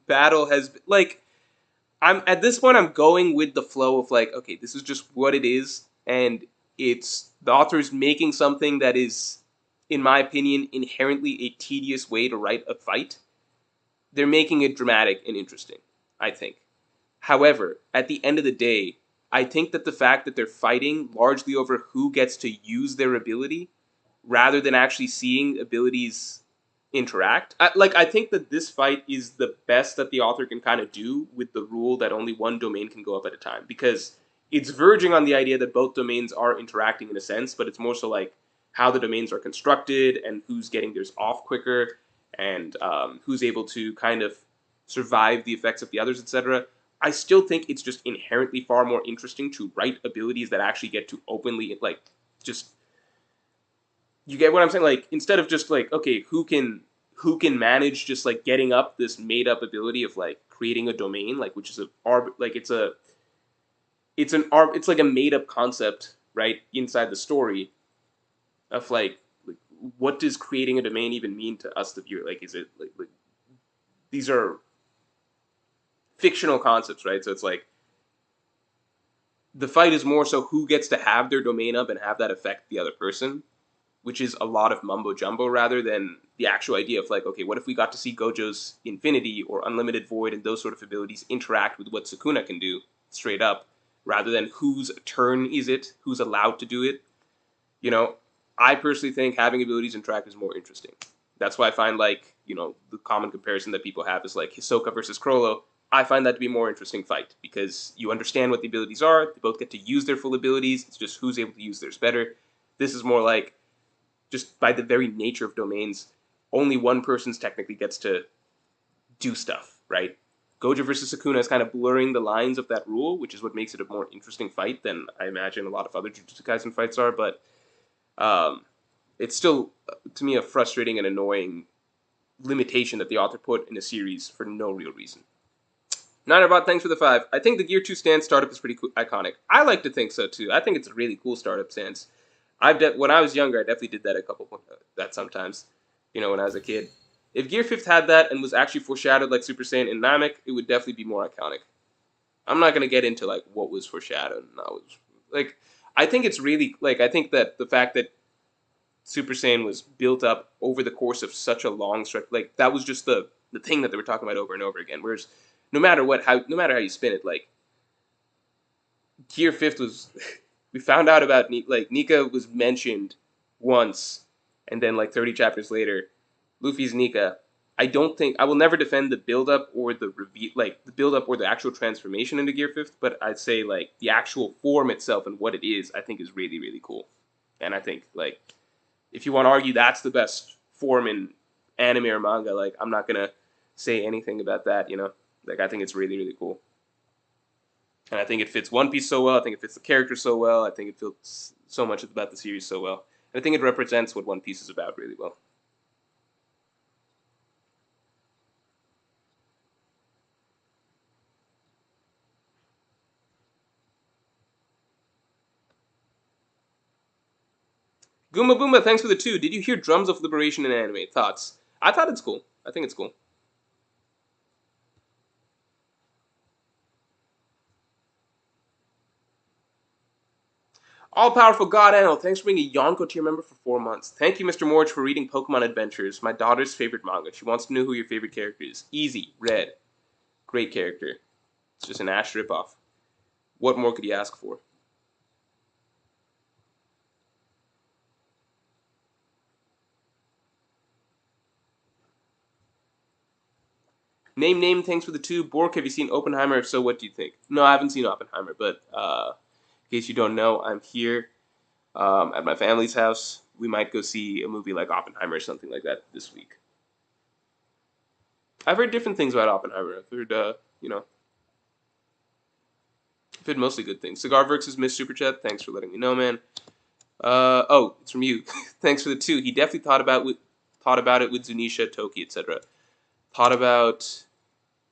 S1: battle has been, like, I'm at this point I'm going with the flow of like, okay, this is just what it is, and it's the author is making something that is, in my opinion, inherently a tedious way to write a fight. They're making it dramatic and interesting, I think. However, at the end of the day, I think that the fact that they're fighting largely over who gets to use their ability rather than actually seeing abilities interact. I think that this fight is the best that the author can kind of do with the rule that only one domain can go up at a time, because it's verging on the idea that both domains are interacting in a sense, but it's more so like how the domains are constructed and who's getting theirs off quicker and who's able to kind of survive the effects of the others, etc. I still think it's just inherently far more interesting to write abilities that actually get to openly like just, you get what I'm saying? Like instead of just like, okay, who can manage just like getting up this made up ability of like creating a domain, like which is it's like a made up concept, right, inside the story of like what does creating a domain even mean to us the viewer? Like is it like these are fictional concepts, right? So it's like the fight is more so who gets to have their domain up and have that affect the other person, which is a lot of mumbo jumbo rather than the actual idea of like, okay, what if we got to see Gojo's Infinity or Unlimited Void and those sort of abilities interact with what Sukuna can do straight up, rather than whose turn is it, who's allowed to do it. You know, I personally think having abilities interact is more interesting. That's why I find like, the common comparison that people have is like Hisoka versus Crollo. I find that to be a more interesting fight because you understand what the abilities are. They both get to use their full abilities. It's just who's able to use theirs better. This is more like, just by the very nature of domains, only one person's technically gets to do stuff, right? Gojo versus Sukuna is kind of blurring the lines of that rule, which is what makes it a more interesting fight than I imagine a lot of other Jujutsu Kaisen fights are. But it's still, to me, a frustrating and annoying limitation that the author put in a series for no real reason. Ninerbot, thanks for the 5. I think the Gear 2 stance startup is pretty cool, iconic. I like to think so too. I think it's a really cool startup stance. When I was younger, I definitely did that that sometimes. When I was a kid. If Gear 5th had that and was actually foreshadowed like Super Saiyan and Namek, it would definitely be more iconic. I'm not gonna get into like what was foreshadowed and not was like. I think it's really like, I think that the fact that Super Saiyan was built up over the course of such a long stretch, like that was just the thing that they were talking about over and over again. Whereas no matter how you spin it, like Gear 5th was, we found out about like Nika was mentioned once, and then like 30 chapters later, Luffy's Nika. I don't think I will never defend the build up or the reveal, like the build up or the actual transformation into Gear 5th, but I'd say like the actual form itself and what it is, I think is really really cool, and I think like if you want to argue that's the best form in anime or manga, like I'm not gonna say anything about that, Like I think it's really really cool. And I think it fits One Piece so well. I think it fits the character so well. I think it fits so much about the series so well. And I think it represents what One Piece is about really well. Goomba Boomba, thanks for the 2. Did you hear Drums of Liberation in anime? Thoughts? I thought it's cool. I think it's cool. All powerful God Animal, thanks for being a Yonko tier member for 4 months. Thank you, Mr. Morj, for reading Pokemon Adventures, my daughter's favorite manga. She wants to know who your favorite character is. Easy, Red. Great character. It's just an Ash ripoff. What more could you ask for? Name, thanks for the 2. Bork, have you seen Oppenheimer? If so, what do you think? No, I haven't seen Oppenheimer, but in case you don't know, I'm here at my family's house. We might go see a movie like Oppenheimer or something like that this week. I've heard different things about Oppenheimer. I've heard, I've heard mostly good things. Cigar versus Miss Super Chat, thanks for letting me know, man. Oh, it's from you. Thanks for the two. He definitely thought about it with Zunisha, Toki, etc. Thought about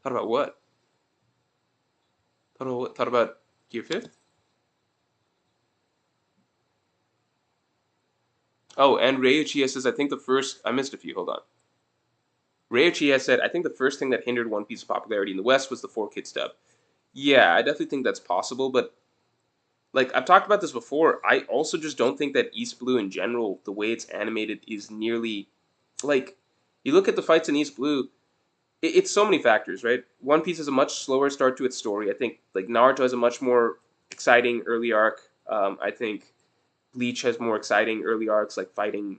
S1: thought about what? Thought about what? Thought about Gear Fifth. Oh, and Ryuichi says I think the first I missed a few. Hold on. Ryuichi has said I think the first thing that hindered One Piece's popularity in the West was the 4 kids dub. Yeah, I definitely think that's possible, but like I've talked about this before, I also just don't think that East Blue in general, the way it's animated, is nearly like you look at the fights in East Blue. It's so many factors, right? One Piece has a much slower start to its story. I think like Naruto has a much more exciting early arc. I think Bleach has more exciting early arcs, like fighting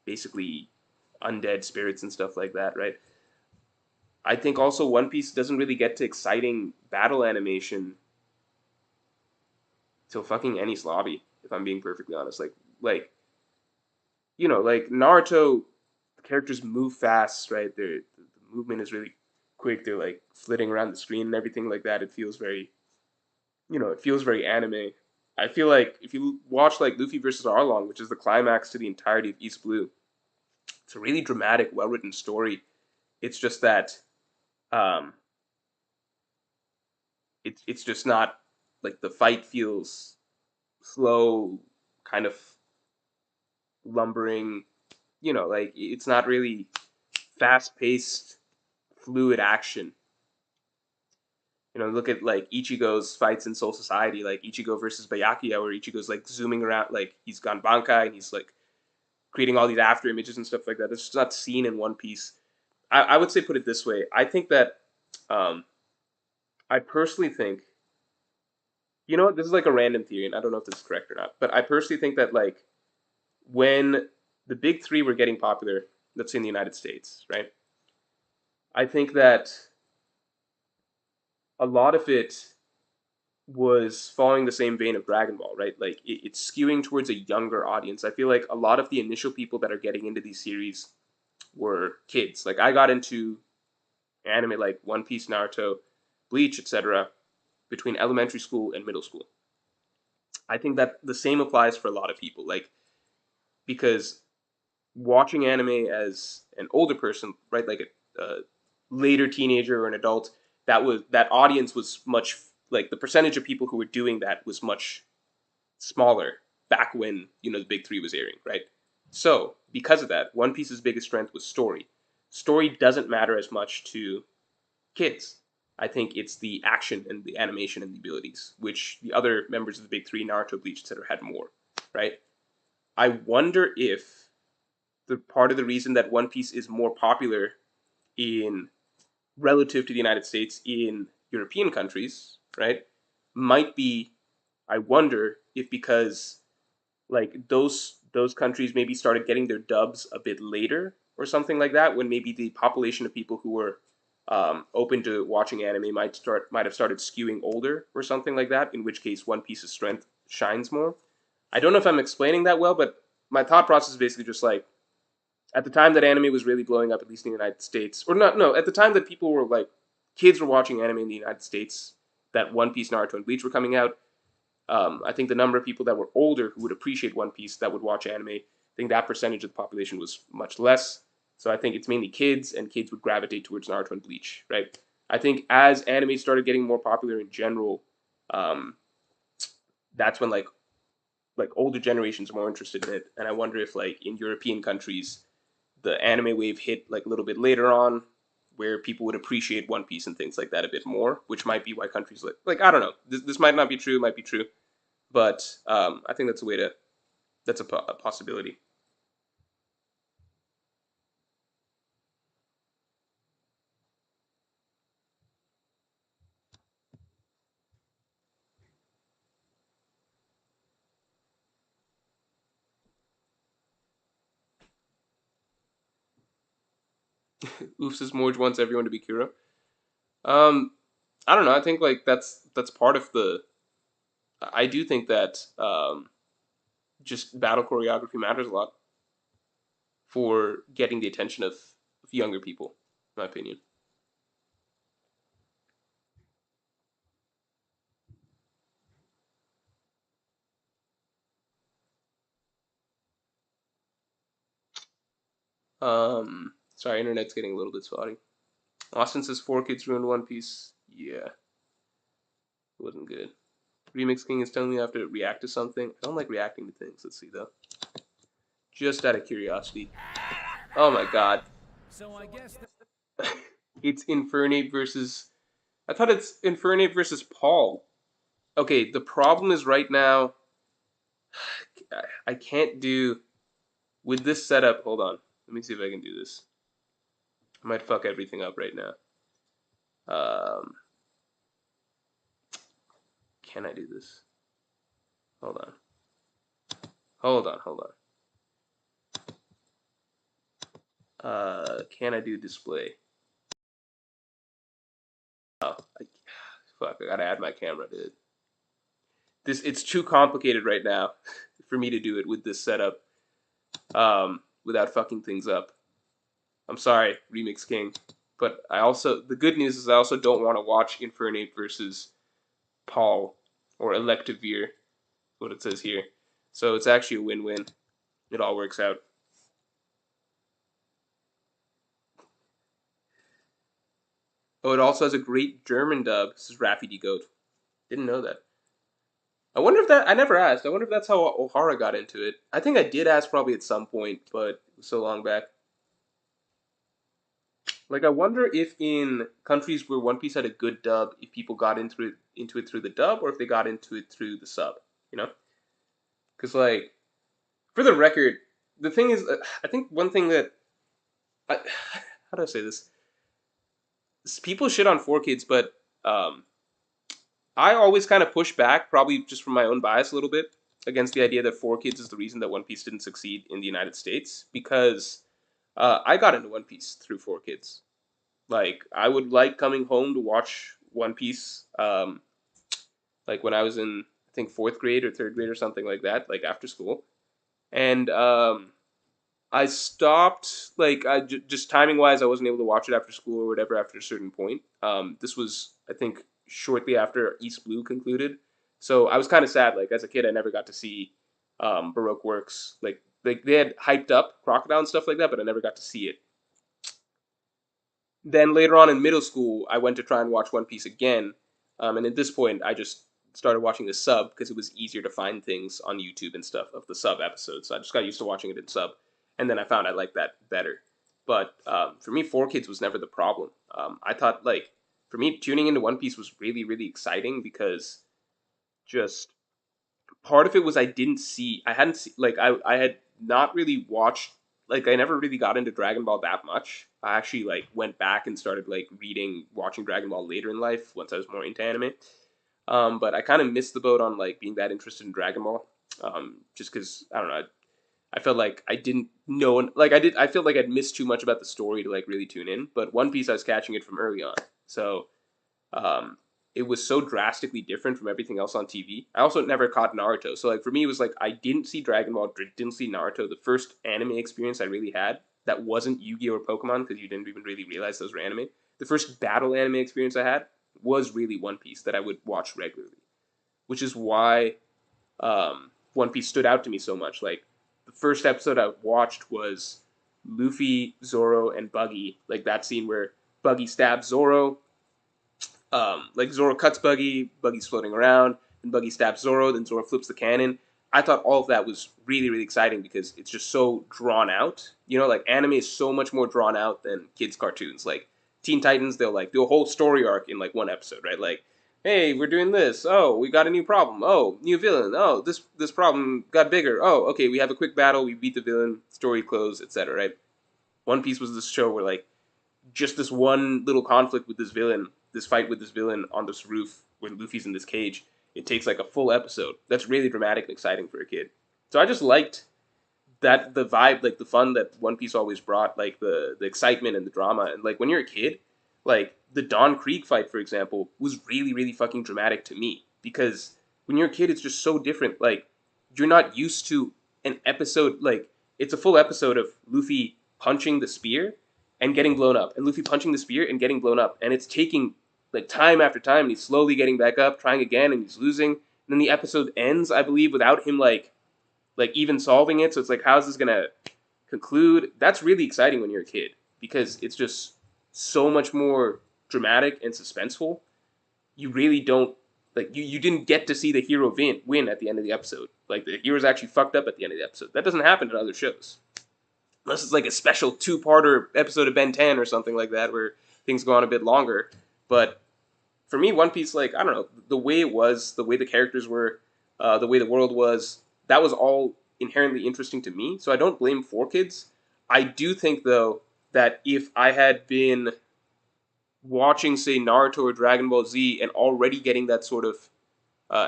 S1: basically undead spirits and stuff like that, right? I think also One Piece doesn't really get to exciting battle animation till fucking Enies Lobby, if I'm being perfectly honest. Like like Naruto, the characters move fast, right? The movement is really quick. They're like flitting around the screen and everything like that. It feels very, it feels very anime. I feel like if you watch like Luffy versus Arlong, which is the climax to the entirety of East Blue, it's a really dramatic, well written story. It's just that um, it's just not like the fight feels slow, kind of lumbering. Like it's not really fast paced, fluid action. Look at like Ichigo's fights in Soul Society, like Ichigo versus Byakuya, where Ichigo's like zooming around, like he's gone Bankai and he's like creating all these after images and stuff like that. It's just not seen in One Piece. I would say put it this way. I think that um, I personally think, this is like a random theory, and I don't know if this is correct or not, but I personally think that like when the big three were getting popular, let's say in the United States, right? I think that a lot of it was following the same vein of Dragon Ball, right? Like it's skewing towards a younger audience. I feel like a lot of the initial people that are getting into these series were kids. Like I got into anime like One Piece, Naruto, Bleach, etc. between elementary school and middle school. I think that the same applies for a lot of people. Like because watching anime as an older person, right, like a later teenager or an adult, that audience was much like the percentage of people who were doing that was much smaller back when the big three was airing, right? So because of that, One Piece's biggest strength was story. Story doesn't matter as much to kids. I think it's the action and the animation and the abilities, which the other members of the big three, Naruto, Bleach, etc., had more, right? I wonder if the part of the reason that One Piece is more popular in relative to the United States in European countries, right, might be, I wonder if because like those countries maybe started getting their dubs a bit later or something like that, when maybe the population of people who were open to watching anime might have started skewing older or something like that. In which case, One Piece's strength shines more. I don't know if I'm explaining that well, but my thought process is basically just like at the time that anime was really blowing up, at least in the United States, or not, no, at the time that people were like kids were watching anime in the United States, that One Piece, Naruto, and Bleach were coming out. I think the number of people that were older who would appreciate One Piece that would watch anime, I think that percentage of the population was much less. So I think it's mainly kids, and kids would gravitate towards Naruto and Bleach, right? I think as anime started getting more popular in general, um, that's when like older generations are more interested in it. And I wonder if like in European countries, the anime wave hit like a little bit later on, where people would appreciate One Piece and things like that a bit more, which might be why countries like I don't know. This might not be true, might be true, but I think that's a way to that's a possibility. Oof says Morj wants everyone to be Kira. Um, I don't know. I think like that's part of the. I do think that just battle choreography matters a lot for getting the attention of younger people, in my opinion. Sorry, internet's getting a little bit spotty. Austin says 4Kids ruined One Piece. Yeah, it wasn't good. Remix King is telling me I have to react to something. I don't like reacting to things. Let's see though. Just out of curiosity. Oh my god.
S2: So I guess
S1: It's Infernate versus. I thought it's Infernate versus Paul. Okay, the problem is right now. I can't do with this setup. Hold on. Let me see if I can do this. I might fuck everything up right now. Um, can I do this? Hold on. Hold on. Hold on. Can I do display? Oh, fuck! I gotta add my camera, dude. It's too complicated right now for me to do it with this setup. Without fucking things up. I'm sorry, Remix King, but the good news is I also don't want to watch Infernate versus Paul or Electivire, what it says here. So it's actually a win-win. It all works out. Oh, it also has a great German dub. This is Raffy D Goat. Didn't know that. I wonder if that. I never asked. I wonder if that's how O'Hara got into it. I think I did ask probably at some point, but it was so long back. Like, I wonder if in countries where One Piece had a good dub, if people got into it through the dub, or if they got into it through the sub. You know, because like for the record, the thing is, I think one thing that I, how do I say this? People shit on 4Kids, but I always kind of push back, probably just from my own bias a little bit, against the idea that 4Kids is the reason that One Piece didn't succeed in the United States, because I got into One Piece through 4Kids. Like, I would like coming home to watch One Piece, like when I was in, I think, fourth grade or third grade or something like that, like after school. And I stopped, like, just timing wise, I wasn't able to watch it after school or whatever after a certain point. This was, I think, shortly after East Blue concluded. So I was kind of sad. Like, as a kid, I never got to see Baroque Works. Like they had hyped up Crocodile and stuff like that, but I never got to see it. Then later on in middle school, I went to try and watch One Piece again, and at this point, I just started watching the sub because it was easier to find things on YouTube and stuff of the sub episodes. So I just got used to watching it in sub, and then I found I liked that better. But for me, 4Kids was never the problem. I thought like for me, tuning into One Piece was really really exciting because just part of it was I hadn't seen, like I had not really watched, like I never really got into Dragon Ball that much. I actually like went back and started like watching Dragon Ball later in life once I was more into anime. But I kind of missed the boat on like being that interested in Dragon Ball. Just because I don't know, I felt like I didn't know, like I did. I felt like I'd missed too much about the story to like really tune in. But One Piece, I was catching it from early on, so um, it was so drastically different from everything else on TV. I also never caught Naruto, so like for me, it was like I didn't see Dragon Ball, didn't see Naruto. The first anime experience I really had that wasn't Yu-Gi-Oh or Pokemon because you didn't even really realize those were anime. The first battle anime experience I had was really One Piece that I would watch regularly, which is why One Piece stood out to me so much. Like the first episode I watched was Luffy, Zoro, and Buggy. Like that scene where Buggy stabs Zoro, like Zoro cuts Buggy, Buggy's floating around, and Buggy stabs Zoro, then Zoro flips the cannon. I thought all of that was really, really exciting because it's just so drawn out. You know, like anime is so much more drawn out than kids' cartoons. Like Teen Titans, they'll like do a whole story arc in like one episode, right? Like, hey, we're doing this. Oh, we got a new problem. Oh, new villain. Oh, this problem got bigger. Oh, okay, we have a quick battle. We beat the villain. Story closed, etc. Right? One Piece was this show where like just this one little conflict with this villain, this fight with this villain on this roof when Luffy's in this cage, it takes like a full episode. That's really dramatic and exciting for a kid. So I just liked that the vibe, like the fun that One Piece always brought, like the excitement and the drama. And like when you're a kid, like the Don Krieg fight, for example, was really really fucking dramatic to me because when you're a kid, it's just so different. Like you're not used to an episode like it's a full episode of Luffy punching the spear and getting blown up, and Luffy punching the spear and getting blown up, and it's taking like time after time, and he's slowly getting back up, trying again, and he's losing. And then the episode ends, I believe, without him like even solving it. So it's like, how's this gonna conclude. That's really exciting when you're a kid because it's just so much more dramatic and suspenseful. You really don't like you didn't get to see the hero win at the end of the episode. Like the hero's actually fucked up at the end of the episode. That doesn't happen in other shows. Unless it's like a special two-parter episode of Ben 10 or something like that where things go on a bit longer. But for me, One Piece, like, I don't know, the way it was, the way the characters were, the way the world was, that was all inherently interesting to me. So I don't blame 4Kids. I do think, though, that if I had been watching, say, Naruto or Dragon Ball Z and already getting that sort of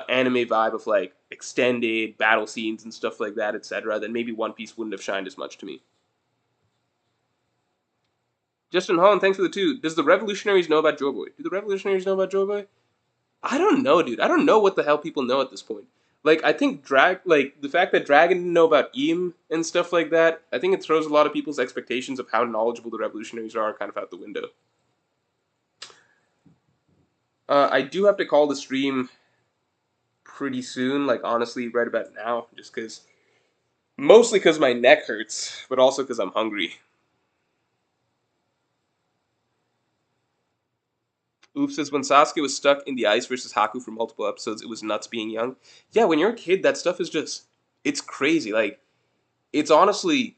S1: anime vibe of, like, extended battle scenes and stuff like that, etc., then maybe One Piece wouldn't have shined as much to me. Justin Holland, thanks for the two. Does the Revolutionaries know about Joy Boy? Do the Revolutionaries know about Joy Boy? I don't know, dude. I don't know what the hell people know at this point. Like, I think like the fact that Dragon didn't know about Eam and stuff like that, I think it throws a lot of people's expectations of how knowledgeable the Revolutionaries are kind of out the window. I do have to call the stream pretty soon, like honestly, right about now, just because, mostly because my neck hurts, but also because I'm hungry. Oof says when Sasuke was stuck in the ice versus Haku for multiple episodes, it was nuts being young. Yeah, when you're a kid, that stuff is just it's crazy. Like it's honestly,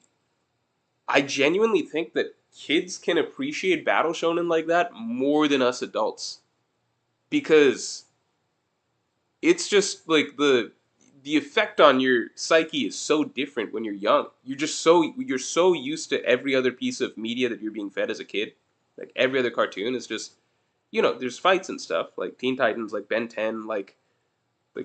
S1: I genuinely think that kids can appreciate battle shonen like that more than us adults because it's just like the effect on your psyche is so different when you're young. You're so used to every other piece of media that you're being fed as a kid. Like every other cartoon is just there's fights and stuff like Teen Titans, like Ben 10, like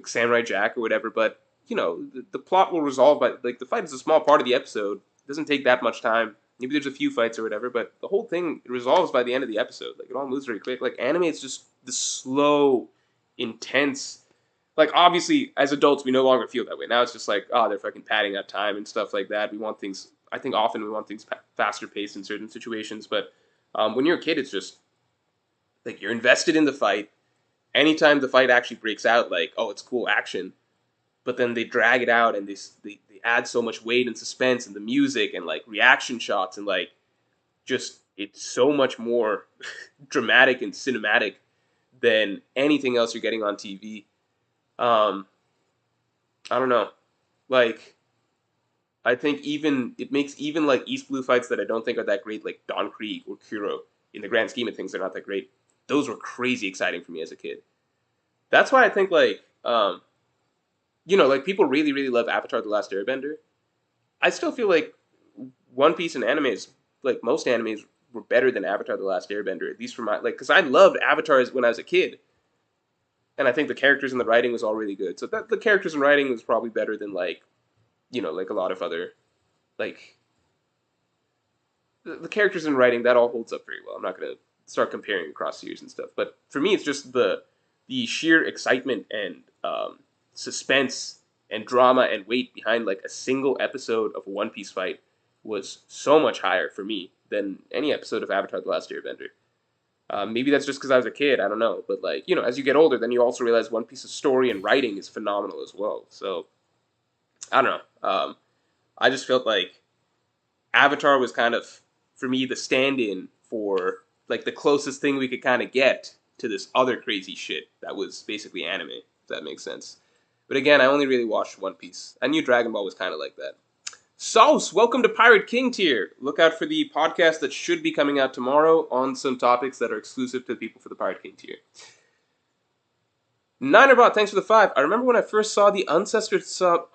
S1: Samurai Jack or whatever. But the plot will resolve by like the fight is a small part of the episode. It doesn't take that much time. Maybe there's a few fights or whatever, but the whole thing resolves by the end of the episode. Like it all moves very quick. Like anime is just the slow, intense. Like obviously, as adults, we no longer feel that way. Now it's just like, oh, they're fucking padding out time and stuff like that. We want things. I think often we want things faster paced in certain situations, but when you're a kid, it's just like you're invested in the fight. Anytime the fight actually breaks out, like, oh, it's cool action, but then they drag it out and they add so much weight and suspense and the music and like reaction shots and like just it's so much more dramatic and cinematic than anything else you're getting on TV. Um, I don't know. Like, I think even it makes even like East Blue fights that I don't think are that great, like Don Krieg or Kuro, in the grand scheme of things, they're not that great. Those were crazy exciting for me as a kid. That's why I think like like people really really love Avatar: The Last Airbender. I still feel like One Piece and animes, like most animes, were better than Avatar: The Last Airbender, at least for my like because I loved Avatar when I was a kid, and I think the characters and the writing was all really good. So that the characters and writing was probably better than like like a lot of other like the characters and writing that all holds up very well. I'm not gonna start comparing across series and stuff, but for me, it's just the sheer excitement and suspense and drama and weight behind like a single episode of a One Piece fight was so much higher for me than any episode of Avatar: The Last Airbender. Maybe that's just because I was a kid. I don't know, but like as you get older, then you also realize One Piece's story and writing is phenomenal as well. So I don't know. I just felt like Avatar was kind of for me the stand-in for like the closest thing we could kind of get to this other crazy shit that was basically anime. If that makes sense. But again, I only really watched One Piece. I knew Dragon Ball was kind of like that. Sauce, welcome to Pirate King tier. Look out for the podcast that should be coming out tomorrow on some topics that are exclusive to the people for the Pirate King tier. Ninerbot, thanks for the 5. I remember when I first saw the uncensored sub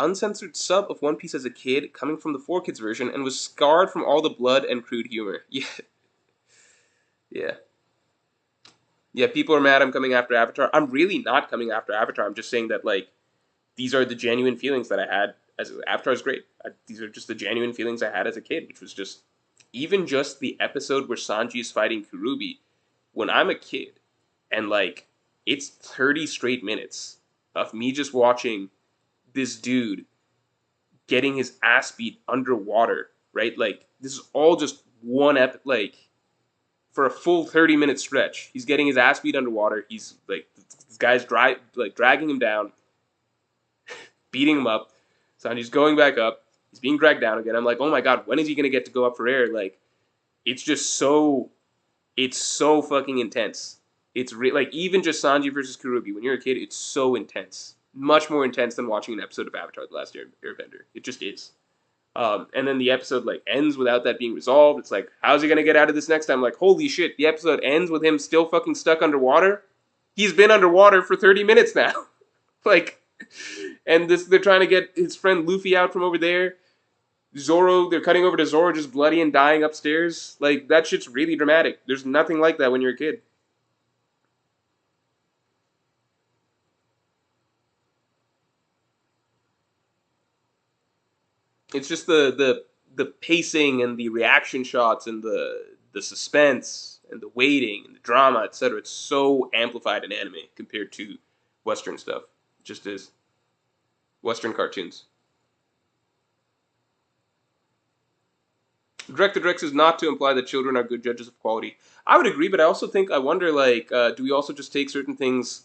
S1: of One Piece as a kid, coming from the 4Kids version, and was scarred from all the blood and crude humor. Yeah. Yeah. Yeah, people are mad I'm coming after Avatar. I'm really not coming after Avatar. I'm just saying that, like, these are the genuine feelings that I had as Avatar is great. These are just the genuine feelings I had as a kid, which was just even just the episode where Sanji is fighting Kurubi. When I'm a kid, and like it's 30 straight minutes of me just watching this dude getting his ass beat underwater, right? Like this is all just one like for a full 30-minute stretch. He's getting his ass beat underwater. He's like this guy's dragging him down, beating him up. Sanji's going back up. He's being dragged down again. I'm like, oh my god, when is he gonna get to go up for air? Like, it's just it's so fucking intense. Like even just Sanji versus Kurugi. When you're a kid, it's so intense, much more intense than watching an episode of Avatar: The Last Airbender. It just is. And then the episode like ends without that being resolved. It's like, how's he gonna get out of this next time? Like, holy shit, the episode ends with him still fucking stuck underwater. He's been underwater for 30 minutes now. Like, and they're trying to get his friend Luffy out from over there. Zoro, they're cutting over to Zoro just bloody and dying upstairs. Like, that shit's really dramatic. There's nothing like that when you're a kid. It's just the pacing and the reaction shots and the suspense and the waiting and the drama, etc. It's so amplified in anime compared to Western stuff. It just is. Western cartoons. Direct to direct is not to imply that children are good judges of quality. I would agree, but I also think I wonder like, do we also just take certain things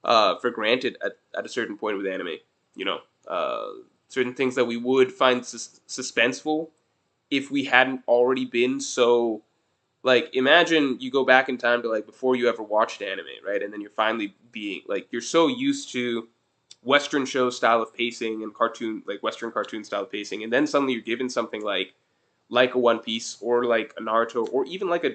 S1: for granted at a certain point with anime? You know, certain things that we would find suspenseful if we hadn't already been so like imagine you go back in time to like before you ever watched anime, right? And then you're finally being like you're so used to Western show style of pacing and cartoon like Western cartoon style of pacing, and then suddenly you're given something like a One Piece or like a Naruto or even like a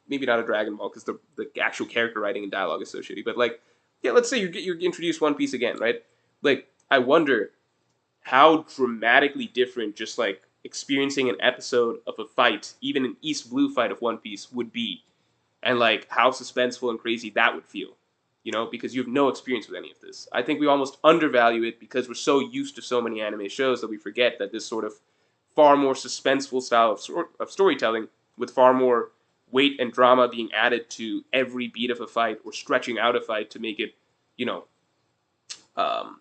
S1: maybe not a Dragon Ball because the actual character writing and dialogue is so shitty. But like yeah, let's say you're introduced One Piece again, right? Like I wonder how dramatically different just like experiencing an episode of a fight, even an East Blue fight of One Piece would be, and like how suspenseful and crazy that would feel. You know, because you have no experience with any of this. I think we almost undervalue it because we're so used to so many anime shows that we forget that this sort of far more suspenseful style of storytelling with far more weight and drama being added to every beat of a fight or stretching out a fight to make it, you know, um,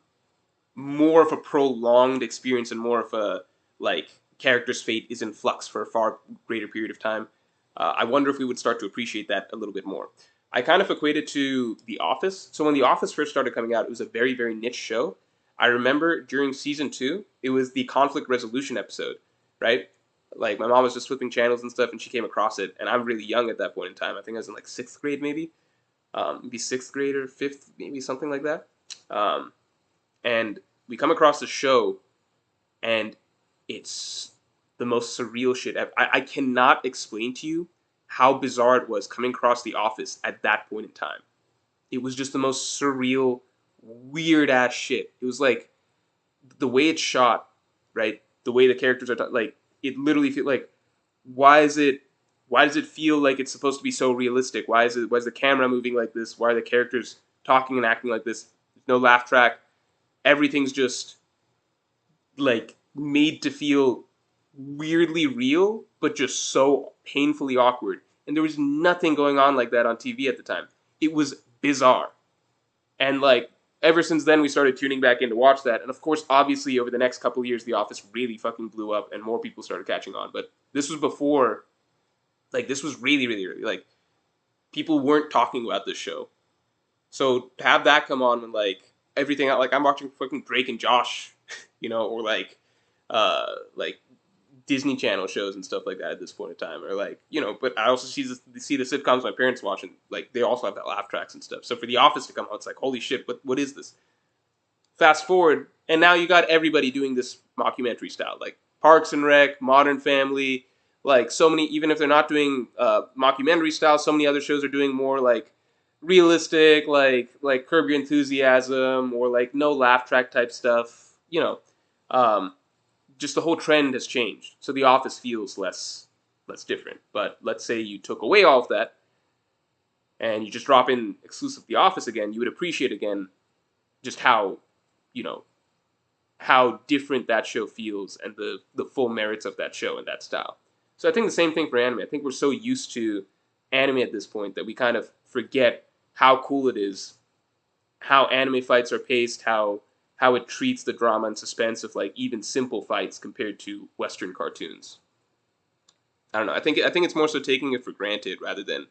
S1: more of a prolonged experience and more of a like character's fate is in flux for a far greater period of time. I wonder if we would start to appreciate that a little bit more. I kind of equate it to The Office. So when The Office first started coming out, it was a very, very niche show. I remember during season two, it was the conflict resolution episode, right? Like my mom was just flipping channels and stuff, and she came across it, and I'm really young at that point in time. I think I was in like sixth grade, maybe sixth grade or fifth, maybe something like that. Um, and we come across the show, and it's the most surreal shit ever. I cannot explain to you how bizarre it was coming across The Office at that point in time. It was just the most surreal, weird ass shit. It was like the way it's shot, right? The way the characters are like it literally feel like why is it why does it feel like it's supposed to be so realistic? Why is the camera moving like this? Why are the characters talking and acting like this? There's no laugh track. Everything's just like made to feel weirdly real, but just so painfully awkward. And there was nothing going on like that on TV at the time. It was bizarre. And like ever since then, we started tuning back in to watch that. And of course, obviously, over the next couple of years, The Office really fucking blew up, and more people started catching on. But this was before, like, this was really, really, really like people weren't talking about this show. So to have that come on when like everything out, like I'm watching fucking Drake and Josh, you know, or like Disney Channel shows and stuff like that at this point in time, or like you know. But I also see the sitcoms my parents watching, like they also have that laugh tracks and stuff. So for The Office to come out, it's like holy shit, what is this? Fast forward, and now you got everybody doing this mockumentary style, like Parks and Rec, Modern Family, like so many. Even if they're not doing mockumentary style, so many other shows are doing more like realistic, like Curb Your Enthusiasm or like no laugh track type stuff. You know, just the whole trend has changed. So The Office feels less different. But let's say you took away all of that and you just drop in exclusive The Office again, you would appreciate again just how, you know, how different that show feels and the full merits of that show and that style. So I think the same thing for anime. I think we're so used to anime at this point that we kind of forget how cool it is, how anime fights are paced, how it treats the drama and suspense of like even simple fights compared to Western cartoons. I don't know. I think it's more so taking it for granted rather than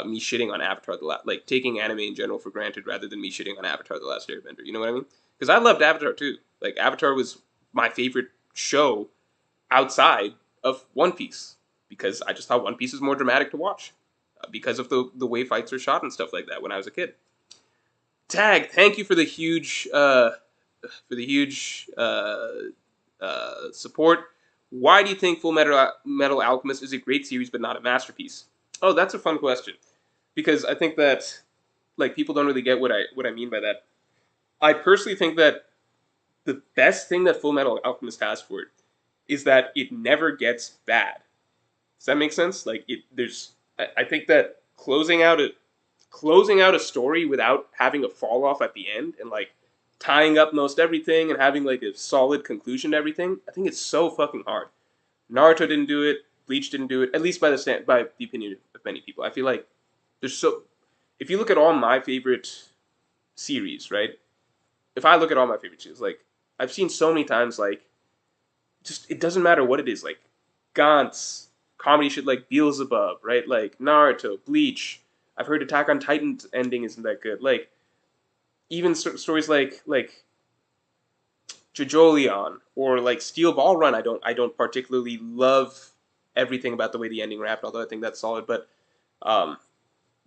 S1: me shitting on Avatar like taking anime in general for granted rather than me shitting on Avatar: The Last Airbender. You know what I mean? Because I loved Avatar too. Like Avatar was my favorite show outside of One Piece because I just thought One Piece is more dramatic to watch because of the way fights are shot and stuff like that when I was a kid. Tag, thank you for the huge support. Why do you think Full Metal Alchemist is a great series but not a masterpiece? Oh, that's a fun question because I think that like people don't really get what I mean by that. I personally think that the best thing that Full Metal Alchemist has for it is that it never gets bad. Does that make sense? Like it, there's, I think that closing out a story without having a fall off at the end and like tying up most everything and having like a solid conclusion to everything, I think it's so fucking hard. Naruto didn't do it. Bleach didn't do it. At least by the opinion of many people. I feel like there's so. If you look at all my favorite series, right? If I look at all my favorite series, like I've seen so many times, like just it doesn't matter what it is, like Gantz, comedy shit like Beelzebub, right? Like Naruto, Bleach. I've heard Attack on Titan's ending isn't that good. Like even stories like Jojolion or like Steel Ball Run. I don't particularly love everything about the way the ending wrapped, although I think that's solid. But um,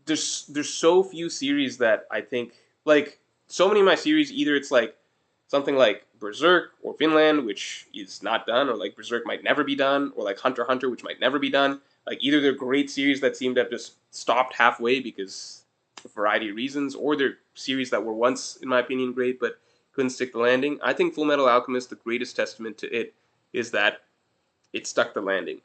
S1: there's so few series that I think like so many of my series either it's like something like Berserk or Vinland, which is not done, or like Berserk might never be done, or like Hunter x Hunter, which might never be done. Like either they're great series that seem to have just stopped halfway because of a variety of reasons, or they're series that were once, in my opinion, great but couldn't stick the landing. I think Full Metal Alchemist, the greatest testament to it is that it stuck the landing.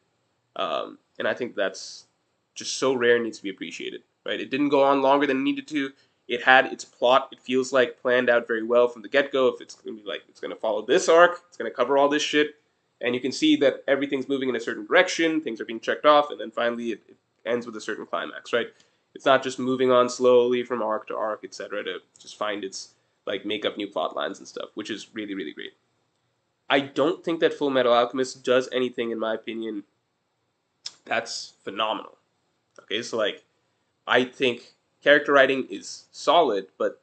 S1: And I think that's just so rare and needs to be appreciated. Right? It didn't go on longer than it needed to. It had its plot. It feels like planned out very well from the get go. If it's going to be like it's going to follow this arc, it's going to cover all this shit, and you can see that everything's moving in a certain direction. Things are being checked off, and then finally it ends with a certain climax. Right? It's not just moving on slowly from arc to arc, etc., to just find its like make up new plot lines and stuff, which is really really great. I don't think that Full Metal Alchemist does anything, in my opinion, that's phenomenal. Okay, so like I think character writing is solid, but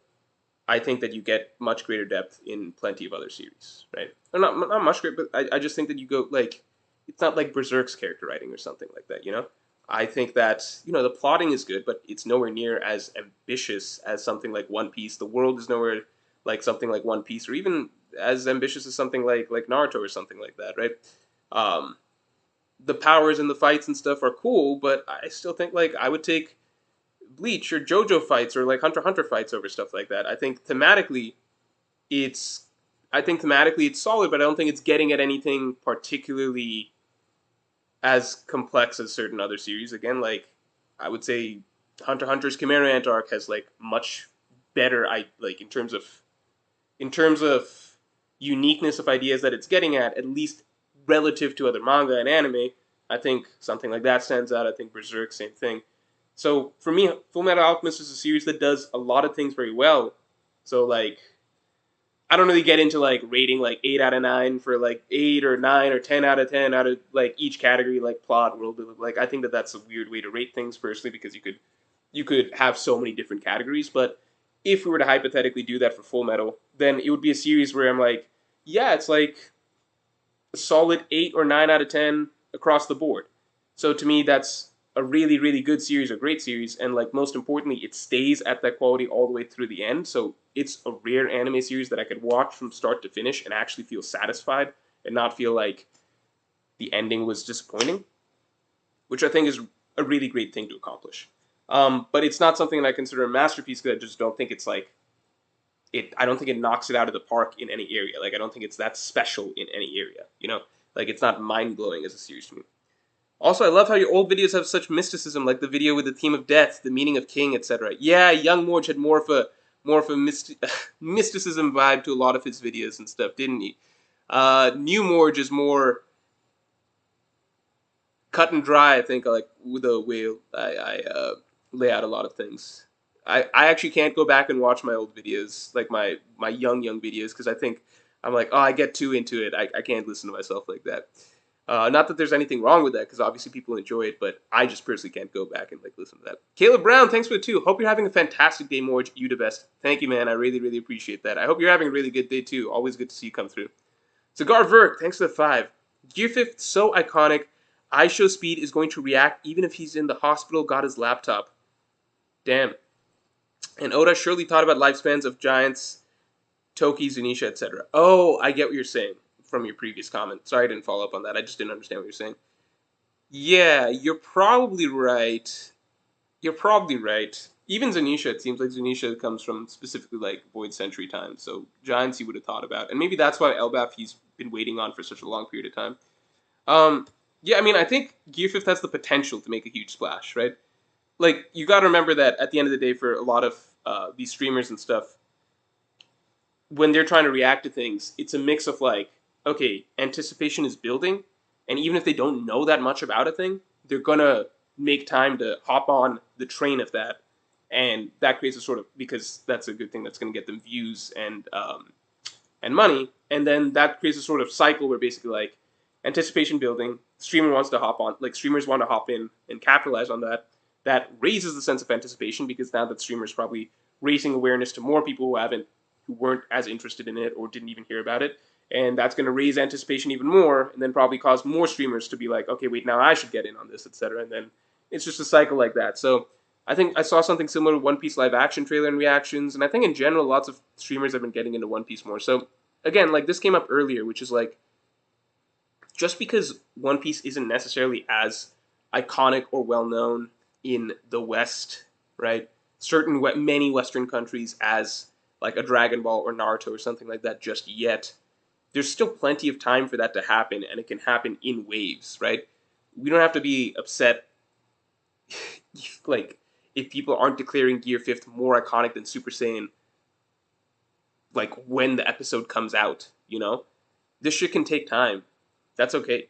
S1: I think that you get much greater depth in plenty of other series, right? Or not much great, but I just think that you go like it's not like Berserk's character writing or something like that, you know? I think that, the plotting is good, but it's nowhere near as ambitious as something like One Piece. The world is nowhere like something like One Piece, or even as ambitious as something like Naruto or something like that, right? Um, the powers and the fights and stuff are cool, but I still think like I would take Bleach or JoJo fights or like Hunter x Hunter fights over stuff like that. It's I think thematically it's solid, but I don't think it's getting at anything particularly as complex as certain other series. Again, like I would say Hunter x Hunter's Chimera Ant arc has like much better I like in terms of uniqueness of ideas that it's getting at least relative to other manga and anime. I think something like that stands out. I think Berserk, same thing. So for me, Full Metal Alchemist is a series that does a lot of things very well. So like I don't really get into like rating like 8 out of 9 for like 8 or 9 or 10 out of 10 out of like each category like plot world like I think that that's a weird way to rate things personally because you could have so many different categories. But if we were to hypothetically do that for Full Metal, then it would be a series where I'm like, yeah, it's like a solid 8 or 9 out of 10 across the board. So to me, that's a really, really good series, a great series, and like most importantly, it stays at that quality all the way through the end. So it's a rare anime series that I could watch from start to finish and actually feel satisfied and not feel like the ending was disappointing, which I think is a really great thing to accomplish. But it's not something that I consider a masterpiece because I just don't think it's like it. I don't think it knocks it out of the park in any area. Like I don't think it's that special in any area. Like it's not mind blowing as a series to me. Also, I love how your old videos have such mysticism, like the video with the theme of death, the meaning of king, etc. Yeah, young Morj had more of a mysticism vibe to a lot of his videos and stuff, didn't he? New Morj is more cut and dry. I think like with the way I lay out a lot of things. I actually can't go back and watch my old videos, like my young videos, because I think I'm like, oh, I get too into it. I can't listen to myself like that. Not that there's anything wrong with that, because obviously people enjoy it, but I just personally can't go back and like listen to that. Caleb Brown, thanks for the 2. Hope you're having a fantastic day, Morj. You the best. Thank you, man. I really, really appreciate that. I hope you're having a really good day too. Always good to see you come through. Cigar Vert, thanks for the 5. Gear 5th, so iconic. Show Speed is going to react even if he's in the hospital, got his laptop. Damn. And Oda surely thought about lifespans of giants, Toki, Zunisha, etc. Oh, I get what you're saying from your previous comment. Sorry I didn't follow up on that. I just didn't understand what you're saying. Yeah, you're probably right. You're probably right. Even Zunisha, it seems like Zunisha comes from specifically like Void Century time. So giants he would have thought about. And maybe that's why Elbaf he's been waiting on for such a long period of time. Um, yeah, I mean, I think Gear 5th has the potential to make a huge splash, right? Like, you got to remember that at the end of the day, for a lot of these streamers and stuff, when they're trying to react to things, it's a mix of like, okay, anticipation is building, and even if they don't know that much about a thing, they're gonna make time to hop on the train of that, and that creates a sort of, because that's a good thing that's gonna get them views and money, and then that creates a sort of cycle where basically like anticipation building, streamer wants to hop on, like streamers want to hop in and capitalize on that. That raises the sense of anticipation because now that streamers probably raising awareness to more people who weren't as interested in it or didn't even hear about it, and that's going to raise anticipation even more, and then probably cause more streamers to be like, okay, wait, now I should get in on this, etc. And then it's just a cycle like that. So I think I saw something similar to One Piece live action trailer and reactions, and I think in general lots of streamers have been getting into One Piece more. So again, like this came up earlier, which is like just because One Piece isn't necessarily as iconic or well known in the West, right? Many Western countries as like a Dragon Ball or Naruto or something like that just yet. There's still plenty of time for that to happen, and it can happen in waves, right? We don't have to be upset like if people aren't declaring Gear 5th more iconic than Super Saiyan like when the episode comes out, you know? This shit can take time. That's okay.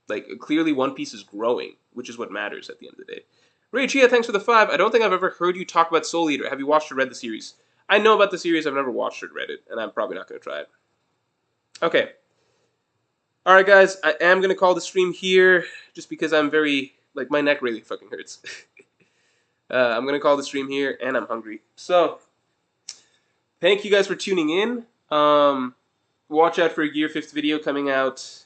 S1: Like clearly One Piece is growing, which is what matters at the end of the day. Ray Chia, thanks for the 5. I don't think I've ever heard you talk about Soul Eater. Have you watched or read the series? I know about the series, I've never watched or read it, and I'm probably not gonna try it. Okay. Alright guys, I am gonna call the stream here just because I'm very like my neck really fucking hurts. I'm gonna call the stream here and I'm hungry. So thank you guys for tuning in. Watch out for a Gear 5th video coming out,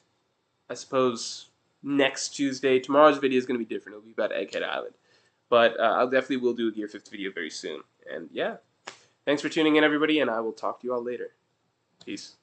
S1: I suppose, next Tuesday. Tomorrow's video is going to be different. It'll be about Egghead Island. But I'll definitely will do a Gear 5th video very soon. And yeah, thanks for tuning in, everybody, and I will talk to you all later. Peace.